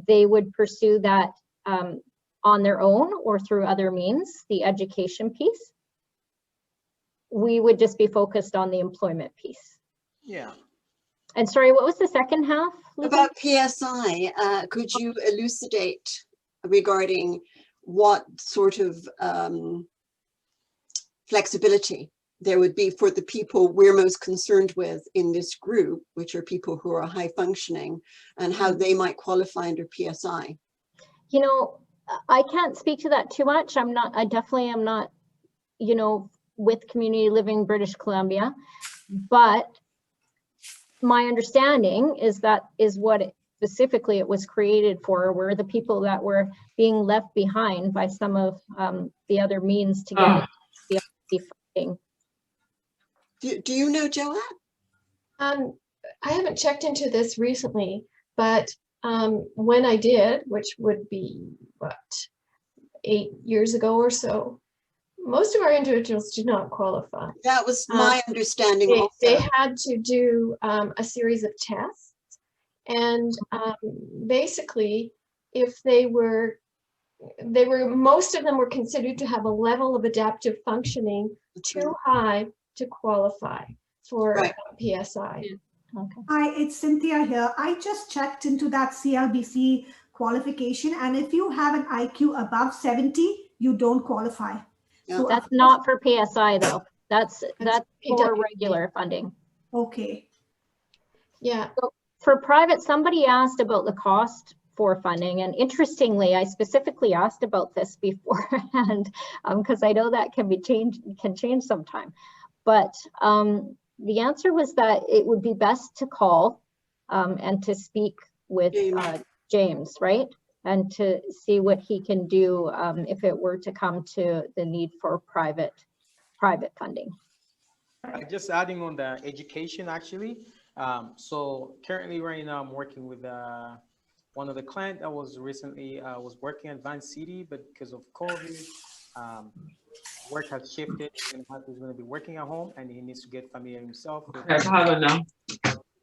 they would pursue that on their own or through other means, the education piece. We would just be focused on the employment piece. Yeah. And sorry, what was the second half? Lisa? About PSI, could you elucidate regarding what sort of flexibility there would be for the people we're most concerned with in this group, which are people who are high functioning, and how they might qualify under PSI? You know, I can't speak to that too much. I definitely am not, you know, with Community Living British Columbia, but my understanding is that is what specifically it was created for, were the people that were being left behind by some of the other means to get the funding. Do you know, Joanne? I haven't checked into this recently, but when I did, which would be what, 8 years ago or so, most of our individuals did not qualify. That was my understanding. They had to do a series of tests, and basically, if most of them were considered to have a level of adaptive functioning too high to qualify for PSI. Okay. Hi, it's Cynthia here. I just checked into that CLBC qualification, and if you have an IQ above 70, you don't qualify. Yeah. So That's not for PSI though. That's for regular funding. Okay. Yeah. So for private, somebody asked about the cost for funding, and interestingly, I specifically asked about this beforehand because I know that can change sometime. But the answer was that it would be best to call and to speak with James, right? And to see what he can do if it were to come to the need for private funding. Just adding on the education, actually. So currently right now I'm working with one of the clients that was recently was working at Van City, but because of COVID, work has shifted, and he's going to be working at home, and he needs to get familiar himself with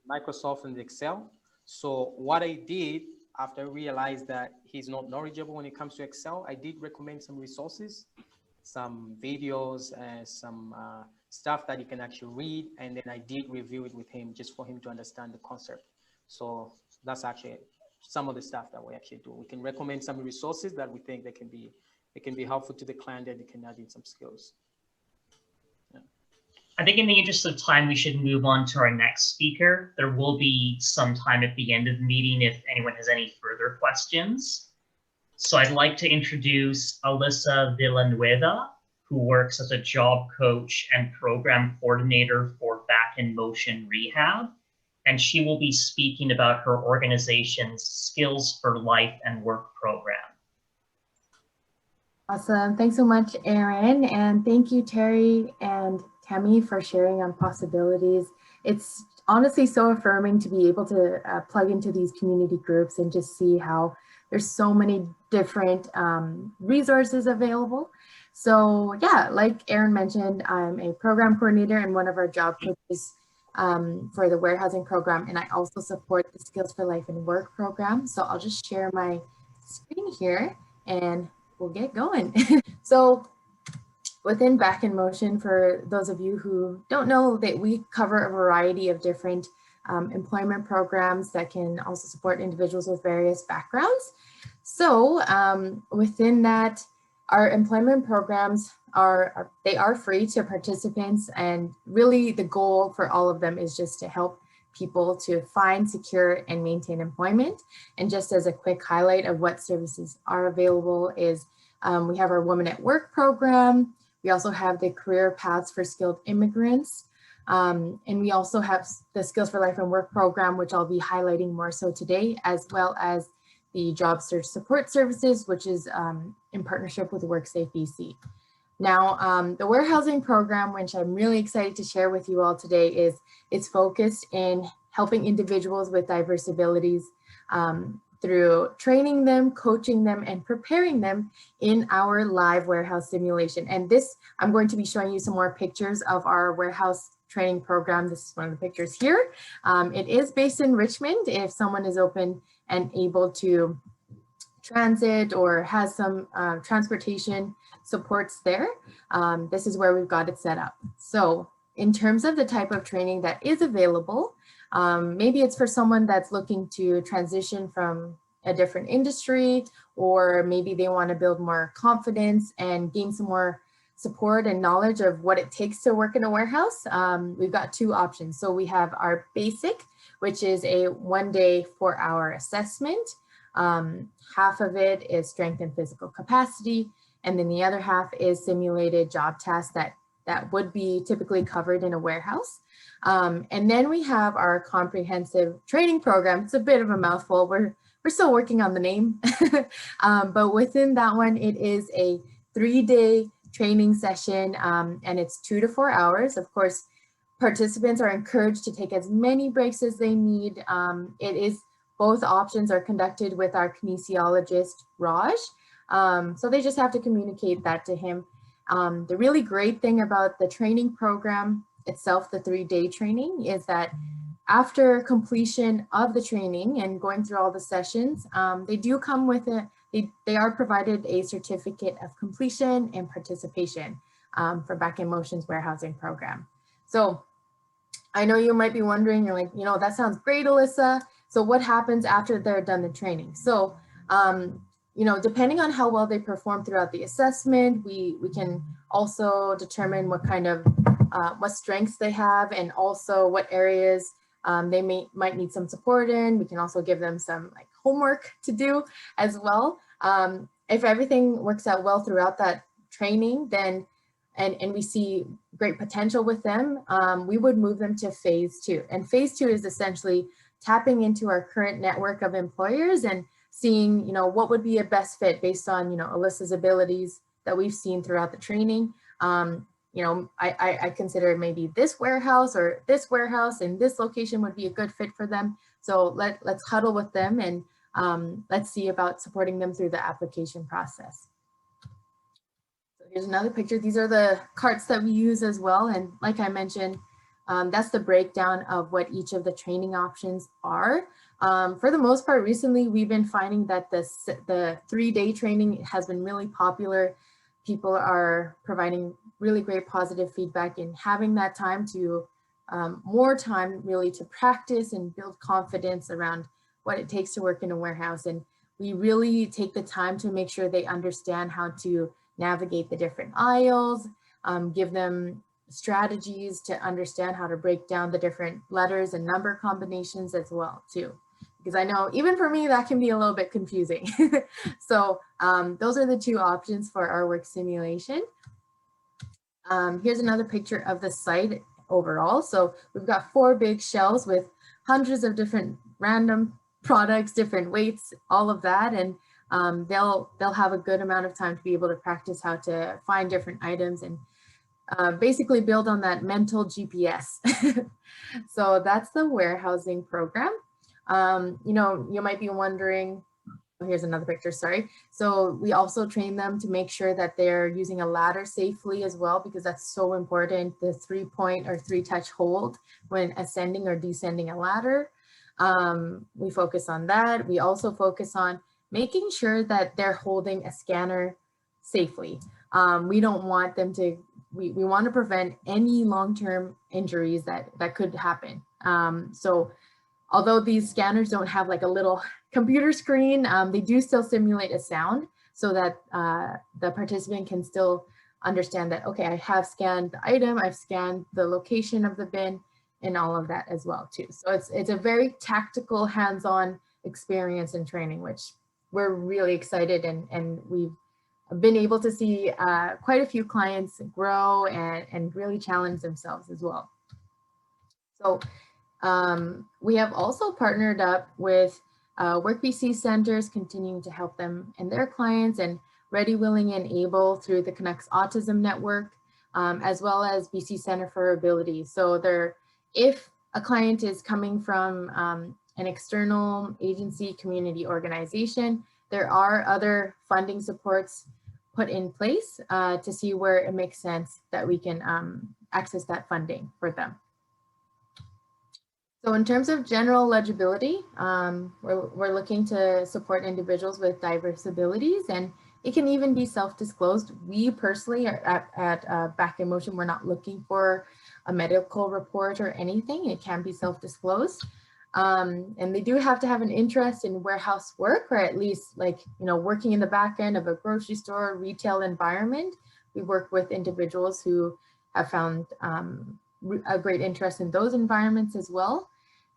Microsoft and Excel. So what I did after I realized that he's not knowledgeable when it comes to Excel, I did recommend some resources, some videos, and some stuff that he can actually read, and then I did review it with him just for him to understand the concept. So that's actually some of the stuff that we actually do. We can recommend some resources that we think they can be helpful to the client, that they can add in some skills. Yeah. I think in the interest of time, we should move on to our next speaker. There will be some time at the end of the meeting if anyone has any further questions. So I'd like to introduce Alissa Villanueva, who works as a job coach and program coordinator for Back in Motion Rehab. And she will be speaking about her organization's Skills for Life and Work program. Awesome. Thanks so much, Aaron. And thank you, Terry and Tammy, for sharing on possibilities. It's honestly so affirming to be able to plug into these community groups and just see how there's so many different resources available. So yeah, like Aaron mentioned, I'm a program coordinator and one of our job coaches for the warehousing program. And I also support the Skills for Life and Work program. So I'll just share my screen here and we'll get going. So within Back in Motion, for those of you who don't know, that we cover a variety of different employment programs that can also support individuals with various backgrounds. So within that, our employment programs are free to participants, and really the goal for all of them is just to help people to find, secure, and maintain employment. And just as a quick highlight of what services are available is we have our Women at Work program. We also have the Career Paths for Skilled Immigrants. And we also have the Skills for Life and Work program, which I'll be highlighting more so today, as well as the Job Search Support Services, which is in partnership with WorkSafe BC. Now, the warehousing program, which I'm really excited to share with you all today, is it's focused in helping individuals with diverse abilities through training them, coaching them, and preparing them in our live warehouse simulation. And this, I'm going to be showing you some more pictures of our warehouse training program. This is one of the pictures here. It is based in Richmond. If someone is open and able to transit or has some transportation supports there, this is where we've got it set up. So in terms of the type of training that is available, maybe it's for someone that's looking to transition from a different industry, or maybe they want to build more confidence and gain some more support and knowledge of what it takes to work in a warehouse. We've got two options. So we have our basic, which is a 1-day 4-hour assessment. Half of it is strength and physical capacity, and then the other half is simulated job tasks that would be typically covered in a warehouse. And then we have our comprehensive training program. It's a bit of a mouthful. We're still working on the name, but within that one, it is a 3-day training session, and it's 2 to 4 hours. Of course, participants are encouraged to take as many breaks as they need. Both options are conducted with our kinesiologist, Raj. So they just have to communicate that to him. The really great thing about the training program itself, the 3-day training, is that after completion of the training and going through all the sessions, they do come with they are provided a certificate of completion and participation for Back in Motion's warehousing program. So I know you might be wondering, you're like, that sounds great, Alissa. So what happens after they're done the training? So, depending on how well they perform throughout the assessment, we can also determine what kind of, what strengths they have, and also what areas they might need some support in. We can also give them some homework to do as well. If everything works out well throughout that training, then and we see great potential with them, we would move them to phase 2. And phase 2 is essentially tapping into our current network of employers and seeing, what would be a best fit based on, Alissa's abilities that we've seen throughout the training. I consider maybe this warehouse or this warehouse in this location would be a good fit for them. So let's huddle with them and let's see about supporting them through the application process. So here's another picture. These are the carts that we use as well. And like I mentioned, that's the breakdown of what each of the training options are. For the most part, recently, we've been finding that the 3-day training has been really popular. People are providing really great positive feedback and having that time to, more time really to practice and build confidence around what it takes to work in a warehouse. And we really take the time to make sure they understand how to navigate the different aisles, give them strategies to understand how to break down the different letters and number combinations as well too, because I know even for me that can be a little bit confusing. So those are the two options for our work simulation. Here's another picture of the site overall. So we've got 4 big shelves with hundreds of different random products, different weights, all of that, and they'll have a good amount of time to be able to practice how to find different items and basically build on that mental GPS. So that's the warehousing program. You might be wondering, here's another picture, sorry. So we also train them to make sure that they're using a ladder safely as well, because that's so important, the 3-point or 3-touch hold when ascending or descending a ladder. We focus on that. We also focus on making sure that they're holding a scanner safely. We don't want them to we want to prevent any long-term injuries that could happen. So although these scanners don't have like a little computer screen, they do still simulate a sound so that the participant can still understand that, okay, I have scanned the item, I've scanned the location of the bin, and all of that as well too. So it's a very tactical, hands-on experience and training, which we're really excited, and we've been able to see quite a few clients grow and really challenge themselves as well. So we have also partnered up with WorkBC centers, continuing to help them and their clients, and Ready, Willing, and Able through the Connects Autism Network, as well as BC Center for Ability. So if a client is coming from an external agency, community organization, there are other funding supports put in place to see where it makes sense that we can access that funding for them. So in terms of general legibility, we're looking to support individuals with diverse abilities, and it can even be self-disclosed. We personally are at Back in Motion, we're not looking for a medical report or anything. It can be self-disclosed. And they do have to have an interest in warehouse work, or at least working in the back end of a grocery store, retail environment. We work with individuals who have found a great interest in those environments as well.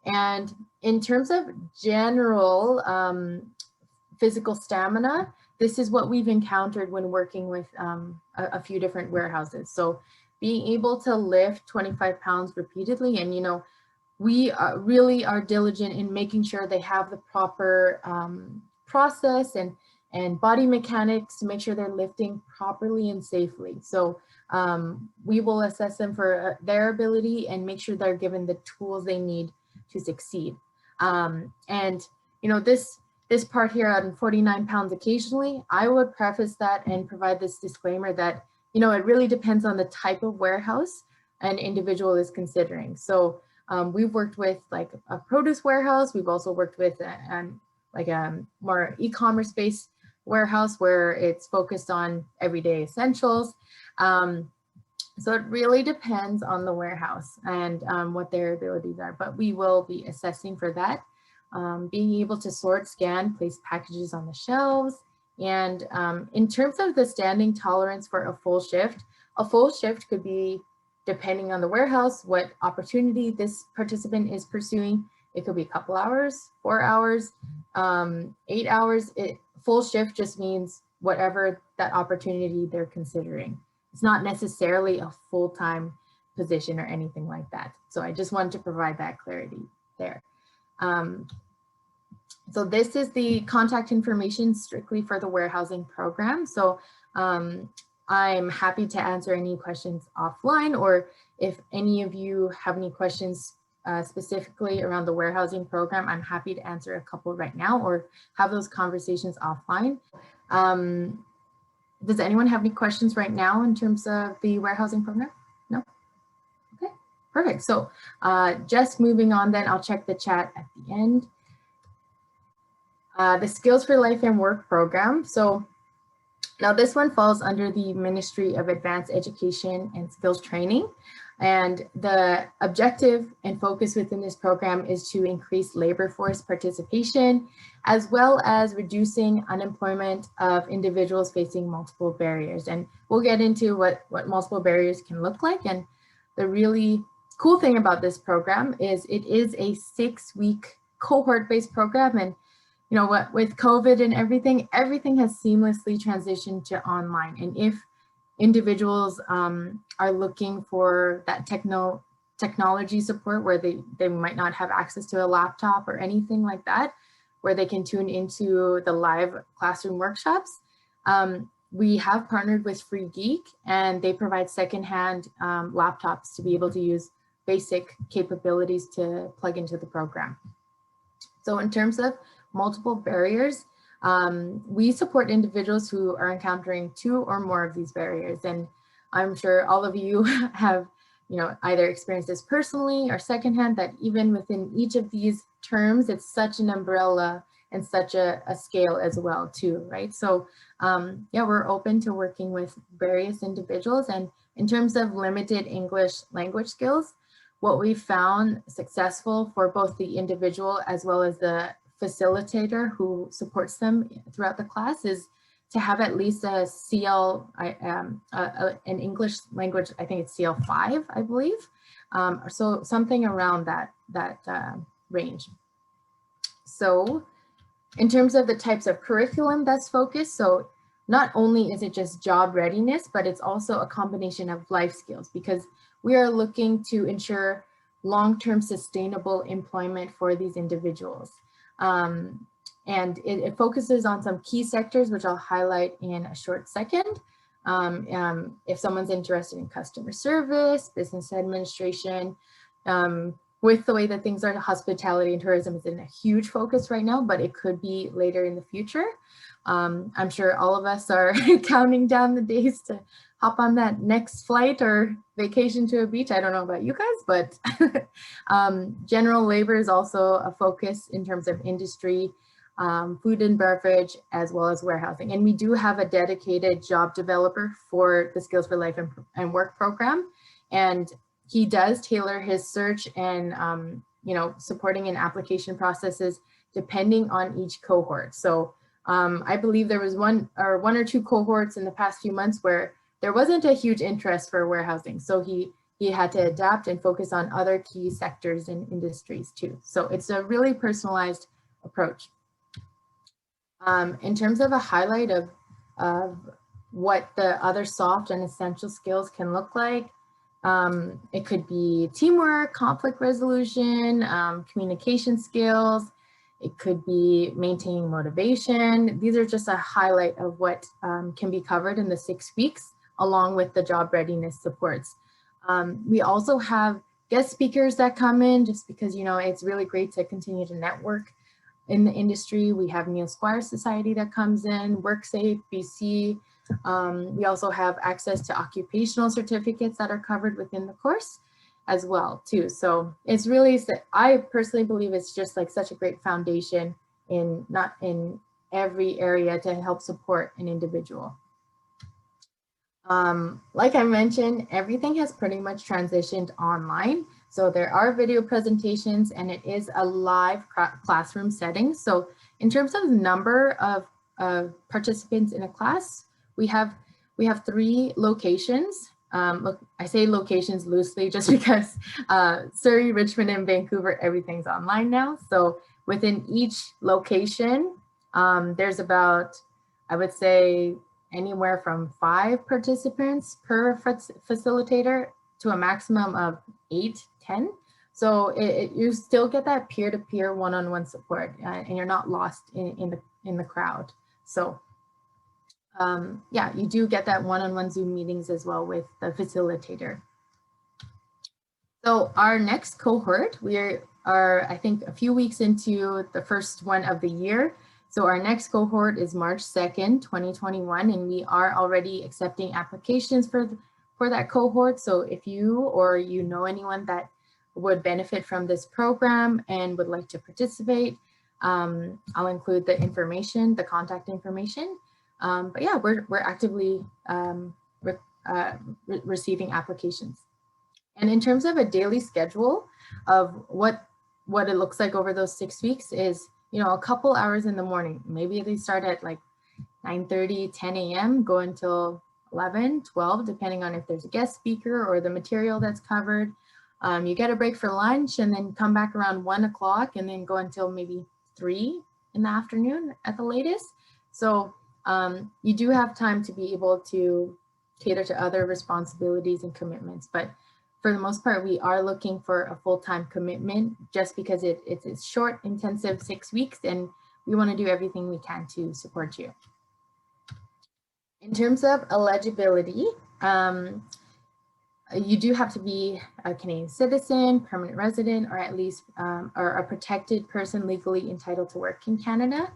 And in terms of general physical stamina, this is what we've encountered when working with a few different warehouses. So being able to lift 25 pounds repeatedly, and we really are diligent in making sure they have the proper process and body mechanics to make sure they're lifting properly and safely. So we will assess them for their ability and make sure they're given the tools they need to succeed. And this part here on 49 pounds occasionally, I would preface that and provide this disclaimer that, it really depends on the type of warehouse an individual is considering. So we've worked with like a produce warehouse. We've also worked with a more e-commerce based warehouse where it's focused on everyday essentials. So it really depends on the warehouse and what their abilities are, but we will be assessing for that. Being able to sort, scan, place packages on the shelves. And in terms of the standing tolerance for a full shift could be, depending on the warehouse, what opportunity this participant is pursuing. It could be a couple hours, 4 hours, 8 hours. Full shift just means whatever that opportunity they're considering. It's not necessarily a full-time position or anything like that. So I just wanted to provide that clarity there. So this is the contact information strictly for the warehousing program. So I'm happy to answer any questions offline, or if any of you have any questions specifically around the warehousing program, I'm happy to answer a couple right now or have those conversations offline. Does anyone have any questions right now in terms of the warehousing program? No? Okay, perfect. So just moving on then, I'll check the chat at the end. The Skills for Life and Work program. So now this one falls under the Ministry of Advanced Education and Skills Training. And the objective and focus within this program is to increase labor force participation, as well as reducing unemployment of individuals facing multiple barriers. And we'll get into what multiple barriers can look like. And the really cool thing about this program is it is a 6-week cohort-based program. And with COVID and everything has seamlessly transitioned to online. And if individuals are looking for that technology support where they might not have access to a laptop or anything like that, where they can tune into the live classroom workshops, we have partnered with Free Geek, and they provide secondhand laptops to be able to use basic capabilities to plug into the program. So in terms of multiple barriers, we support individuals who are encountering 2 or more of these barriers. And I'm sure all of you have, either experienced this personally or secondhand, that even within each of these terms, it's such an umbrella and such a scale as well too, right? So yeah, we're open to working with various individuals, and in terms of limited English language skills, what we found successful for both the individual as well as the facilitator who supports them throughout the class is to have at least a CL, an English language, I think it's CL5, I believe. So something around that range. So in terms of the types of curriculum that's focused, so not only is it just job readiness, but it's also a combination of life skills, because we are looking to ensure long-term sustainable employment for these individuals. And it focuses on some key sectors, which I'll highlight in a short second. If someone's interested in customer service, business administration, with the way that things are, hospitality and tourism is in a huge focus right now, but it could be later in the future. I'm sure all of us are counting down the days to hop on that next flight or vacation to a beach. I don't know about you guys, but general labor is also a focus in terms of industry, food and beverage, as well as warehousing. And we do have a dedicated job developer for the Skills for Life and Work program. And he does tailor his search and supporting and application processes depending on each cohort. So I believe there was one or two cohorts in the past few months where there wasn't a huge interest for warehousing. So he had to adapt and focus on other key sectors and industries too. So it's a really personalized approach. In terms of a highlight of what the other soft and essential skills can look like, it could be teamwork, conflict resolution, communication skills. It could be maintaining motivation. These are just a highlight of what can be covered in the 6 weeks, along with the job readiness supports. We also have guest speakers that come in just because, it's really great to continue to network in the industry. We have Neil Squire Society that comes in, WorkSafe, BC. We also have access to occupational certificates that are covered within the course as well too. So it's really, I personally believe it's just like such a great foundation in every area to help support an individual. Like I mentioned, everything has pretty much transitioned online. So there are video presentations and it is a live classroom setting. So in terms of number of participants in a class, we have 3 locations. Look, I say locations loosely just because Surrey, Richmond, and Vancouver, everything's online now. So within each location, there's about, I would say, anywhere from 5 participants per facilitator to a maximum of 8, 10. So you still get that peer-to-peer one-on-one support and you're not lost in the crowd. So yeah, you do get that one-on-one Zoom meetings as well with the facilitator. So our next cohort, we are I think a few weeks into the first one of the year. So our next cohort is March 2nd, 2021, and we are already accepting applications for that cohort. So if you or you know anyone that would benefit from this program and would like to participate, I'll include the information, the contact information. But yeah, we're actively receiving applications. And in terms of a daily schedule of what it looks like over those 6 weeks is, a couple hours in the morning. Maybe they start at like 9:30, 10 a.m., go until 11, 12, depending on if there's a guest speaker or the material that's covered. You get a break for lunch and then come back around 1 o'clock and then go until maybe 3 in the afternoon at the latest. So you do have time to be able to cater to other responsibilities and commitments, but for the most part, we are looking for a full-time commitment just because it's a short, intensive 6 weeks, and we want to do everything we can to support you. In terms of eligibility, you do have to be a Canadian citizen, permanent resident, or at least or a protected person legally entitled to work in Canada.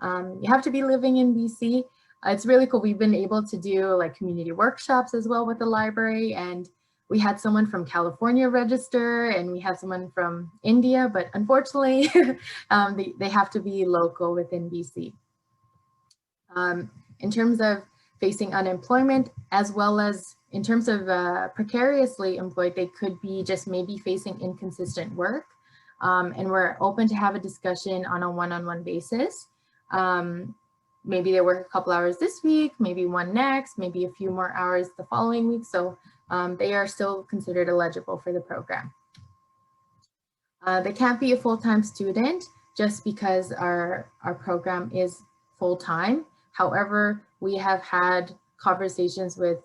You have to be living in BC. It's really cool. We've been able to do like community workshops as well with the library, and we had someone from California register and we had someone from India, but unfortunately they have to be local within BC. In terms of facing unemployment, as well as in terms of precariously employed, they could be just maybe facing inconsistent work. And we're open to have a discussion on a one-on-one basis. Maybe they work a couple hours this week, maybe one next, maybe a few more hours the following week. So they are still considered eligible for the program. They can't be a full-time student just because our program is full-time. However, we have had conversations with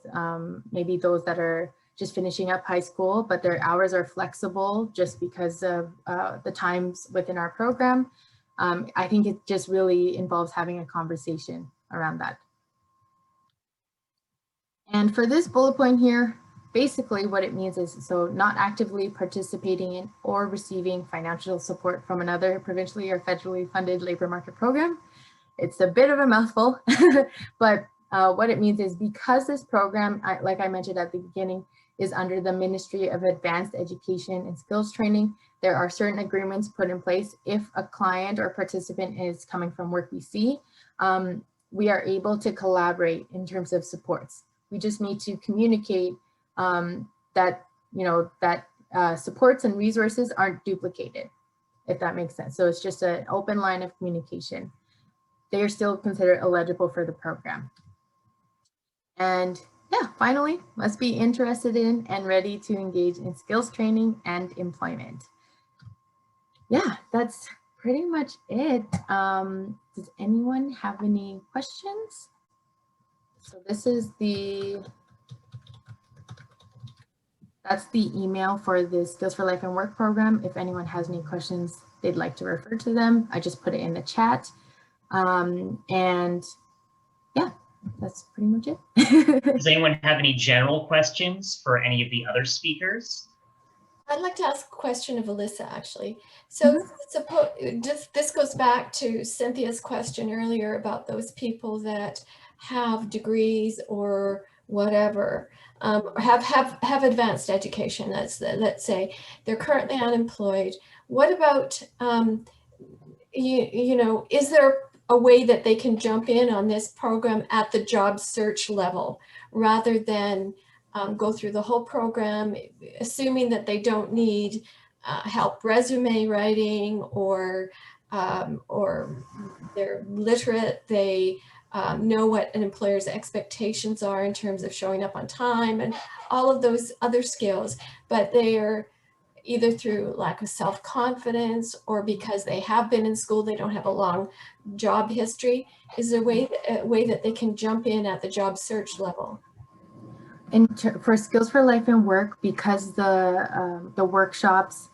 maybe those that are just finishing up high school, but their hours are flexible just because of the times within our program. I think it just really involves having a conversation around that. And for this bullet point here, basically what it means is, so not actively participating in or receiving financial support from another provincially or federally funded labor market program. It's a bit of a mouthful, but what it means is because this program, like I mentioned at the beginning, is under the Ministry of Advanced Education and Skills Training, there are certain agreements put in place. If a client or participant is coming from Work BC, we are able to collaborate in terms of supports. We just need to communicate that, supports and resources aren't duplicated, if that makes sense. So it's just an open line of communication. They are still considered eligible for the program. And yeah, finally, must be interested in and ready to engage in skills training and employment. Yeah, that's pretty much it. Does anyone have any questions? So this is that's the email for the Skills for Life and Work program. If anyone has any questions they'd like to refer to them, I just put it in the chat. And yeah, that's pretty much it. Does anyone have any general questions for any of the other speakers? I'd like to ask a question of Alissa, actually. So this goes back to Cynthia's question earlier about those people that have degrees or whatever, have advanced education. Let's say they're currently unemployed. What about, is there a way that they can jump in on this program at the job search level rather than go through the whole program, assuming that they don't need help resume writing or they're literate, they know what an employer's expectations are in terms of showing up on time and all of those other skills, but they are either through lack of self-confidence or because they have been in school, they don't have a long job history. Is there a way that they can jump in at the job search level? And for Skills for Life and Work, because the workshops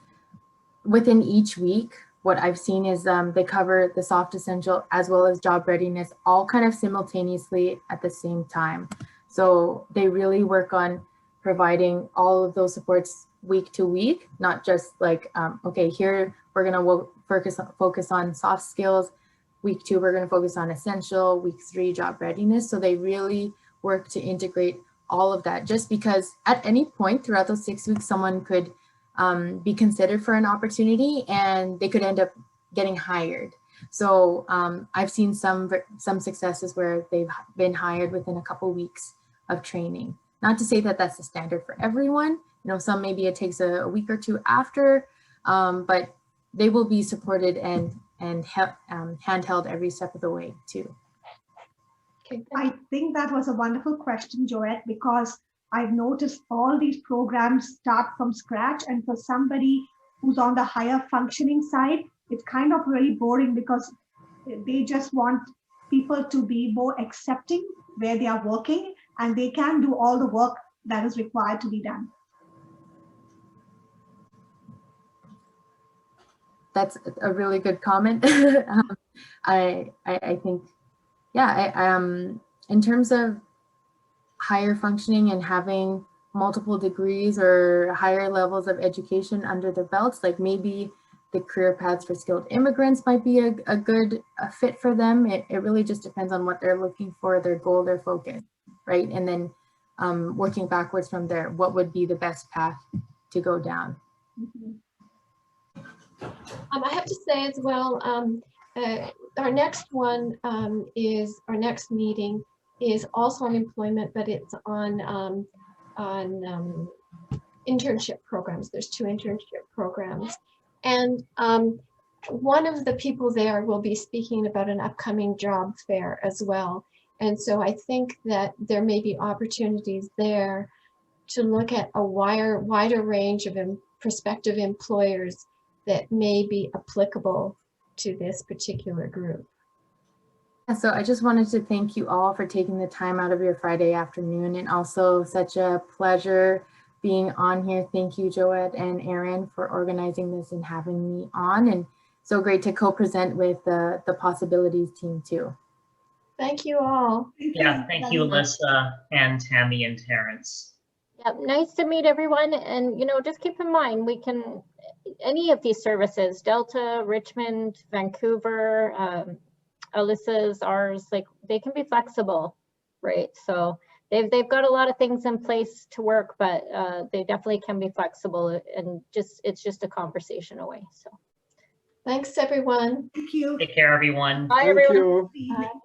within each week, what I've seen is they cover the soft essential as well as job readiness, all kind of simultaneously at the same time. So they really work on providing all of those supports week to week, not just like, okay, here we're gonna focus on soft skills. Week 2, we're gonna focus on essential. Week 3, job readiness. So they really work to integrate all of that, just because at any point throughout those 6 weeks, someone could be considered for an opportunity and they could end up getting hired. So I've seen some successes where they've been hired within a couple weeks of training. Not to say that that's the standard for everyone. Some maybe it takes a week or 2 after, but they will be supported and handheld every step of the way too. I think that was a wonderful question, Joette, because I've noticed all these programs start from scratch, and for somebody who's on the higher functioning side, it's kind of really boring because they just want people to be more accepting where they are working and they can do all the work that is required to be done. That's a really good comment. I think, yeah, in terms of higher functioning and having multiple degrees or higher levels of education under their belts, like maybe the career paths for skilled immigrants might be a good fit for them. It really just depends on what they're looking for, their goal, their focus, right? And then working backwards from there, what would be the best path to go down? Mm-hmm. I have to say as well, our next one is our next meeting is also on employment, but it's on internship programs. There's 2 internship programs. And one of the people there will be speaking about an upcoming job fair as well. And so I think that there may be opportunities there to look at a wider range of prospective employers that may be applicable to this particular group. So I just wanted to thank you all for taking the time out of your Friday afternoon, and also such a pleasure being on here. Thank you, Joette and Aaron, for organizing this and having me on, and so great to co-present with the Possibilities team too. Thank you all. Yeah, thank you, Alissa and Tammy and Terrance. Yep, nice to meet everyone. And, just keep in mind, we can, any of these services, Delta, Richmond, Vancouver, Alissa's, ours, like they can be flexible, right? So they've got a lot of things in place to work, but they definitely can be flexible, and it's just a conversation away. So thanks, everyone. Thank you. Take care, everyone. bye, Thank everyone. you. Bye.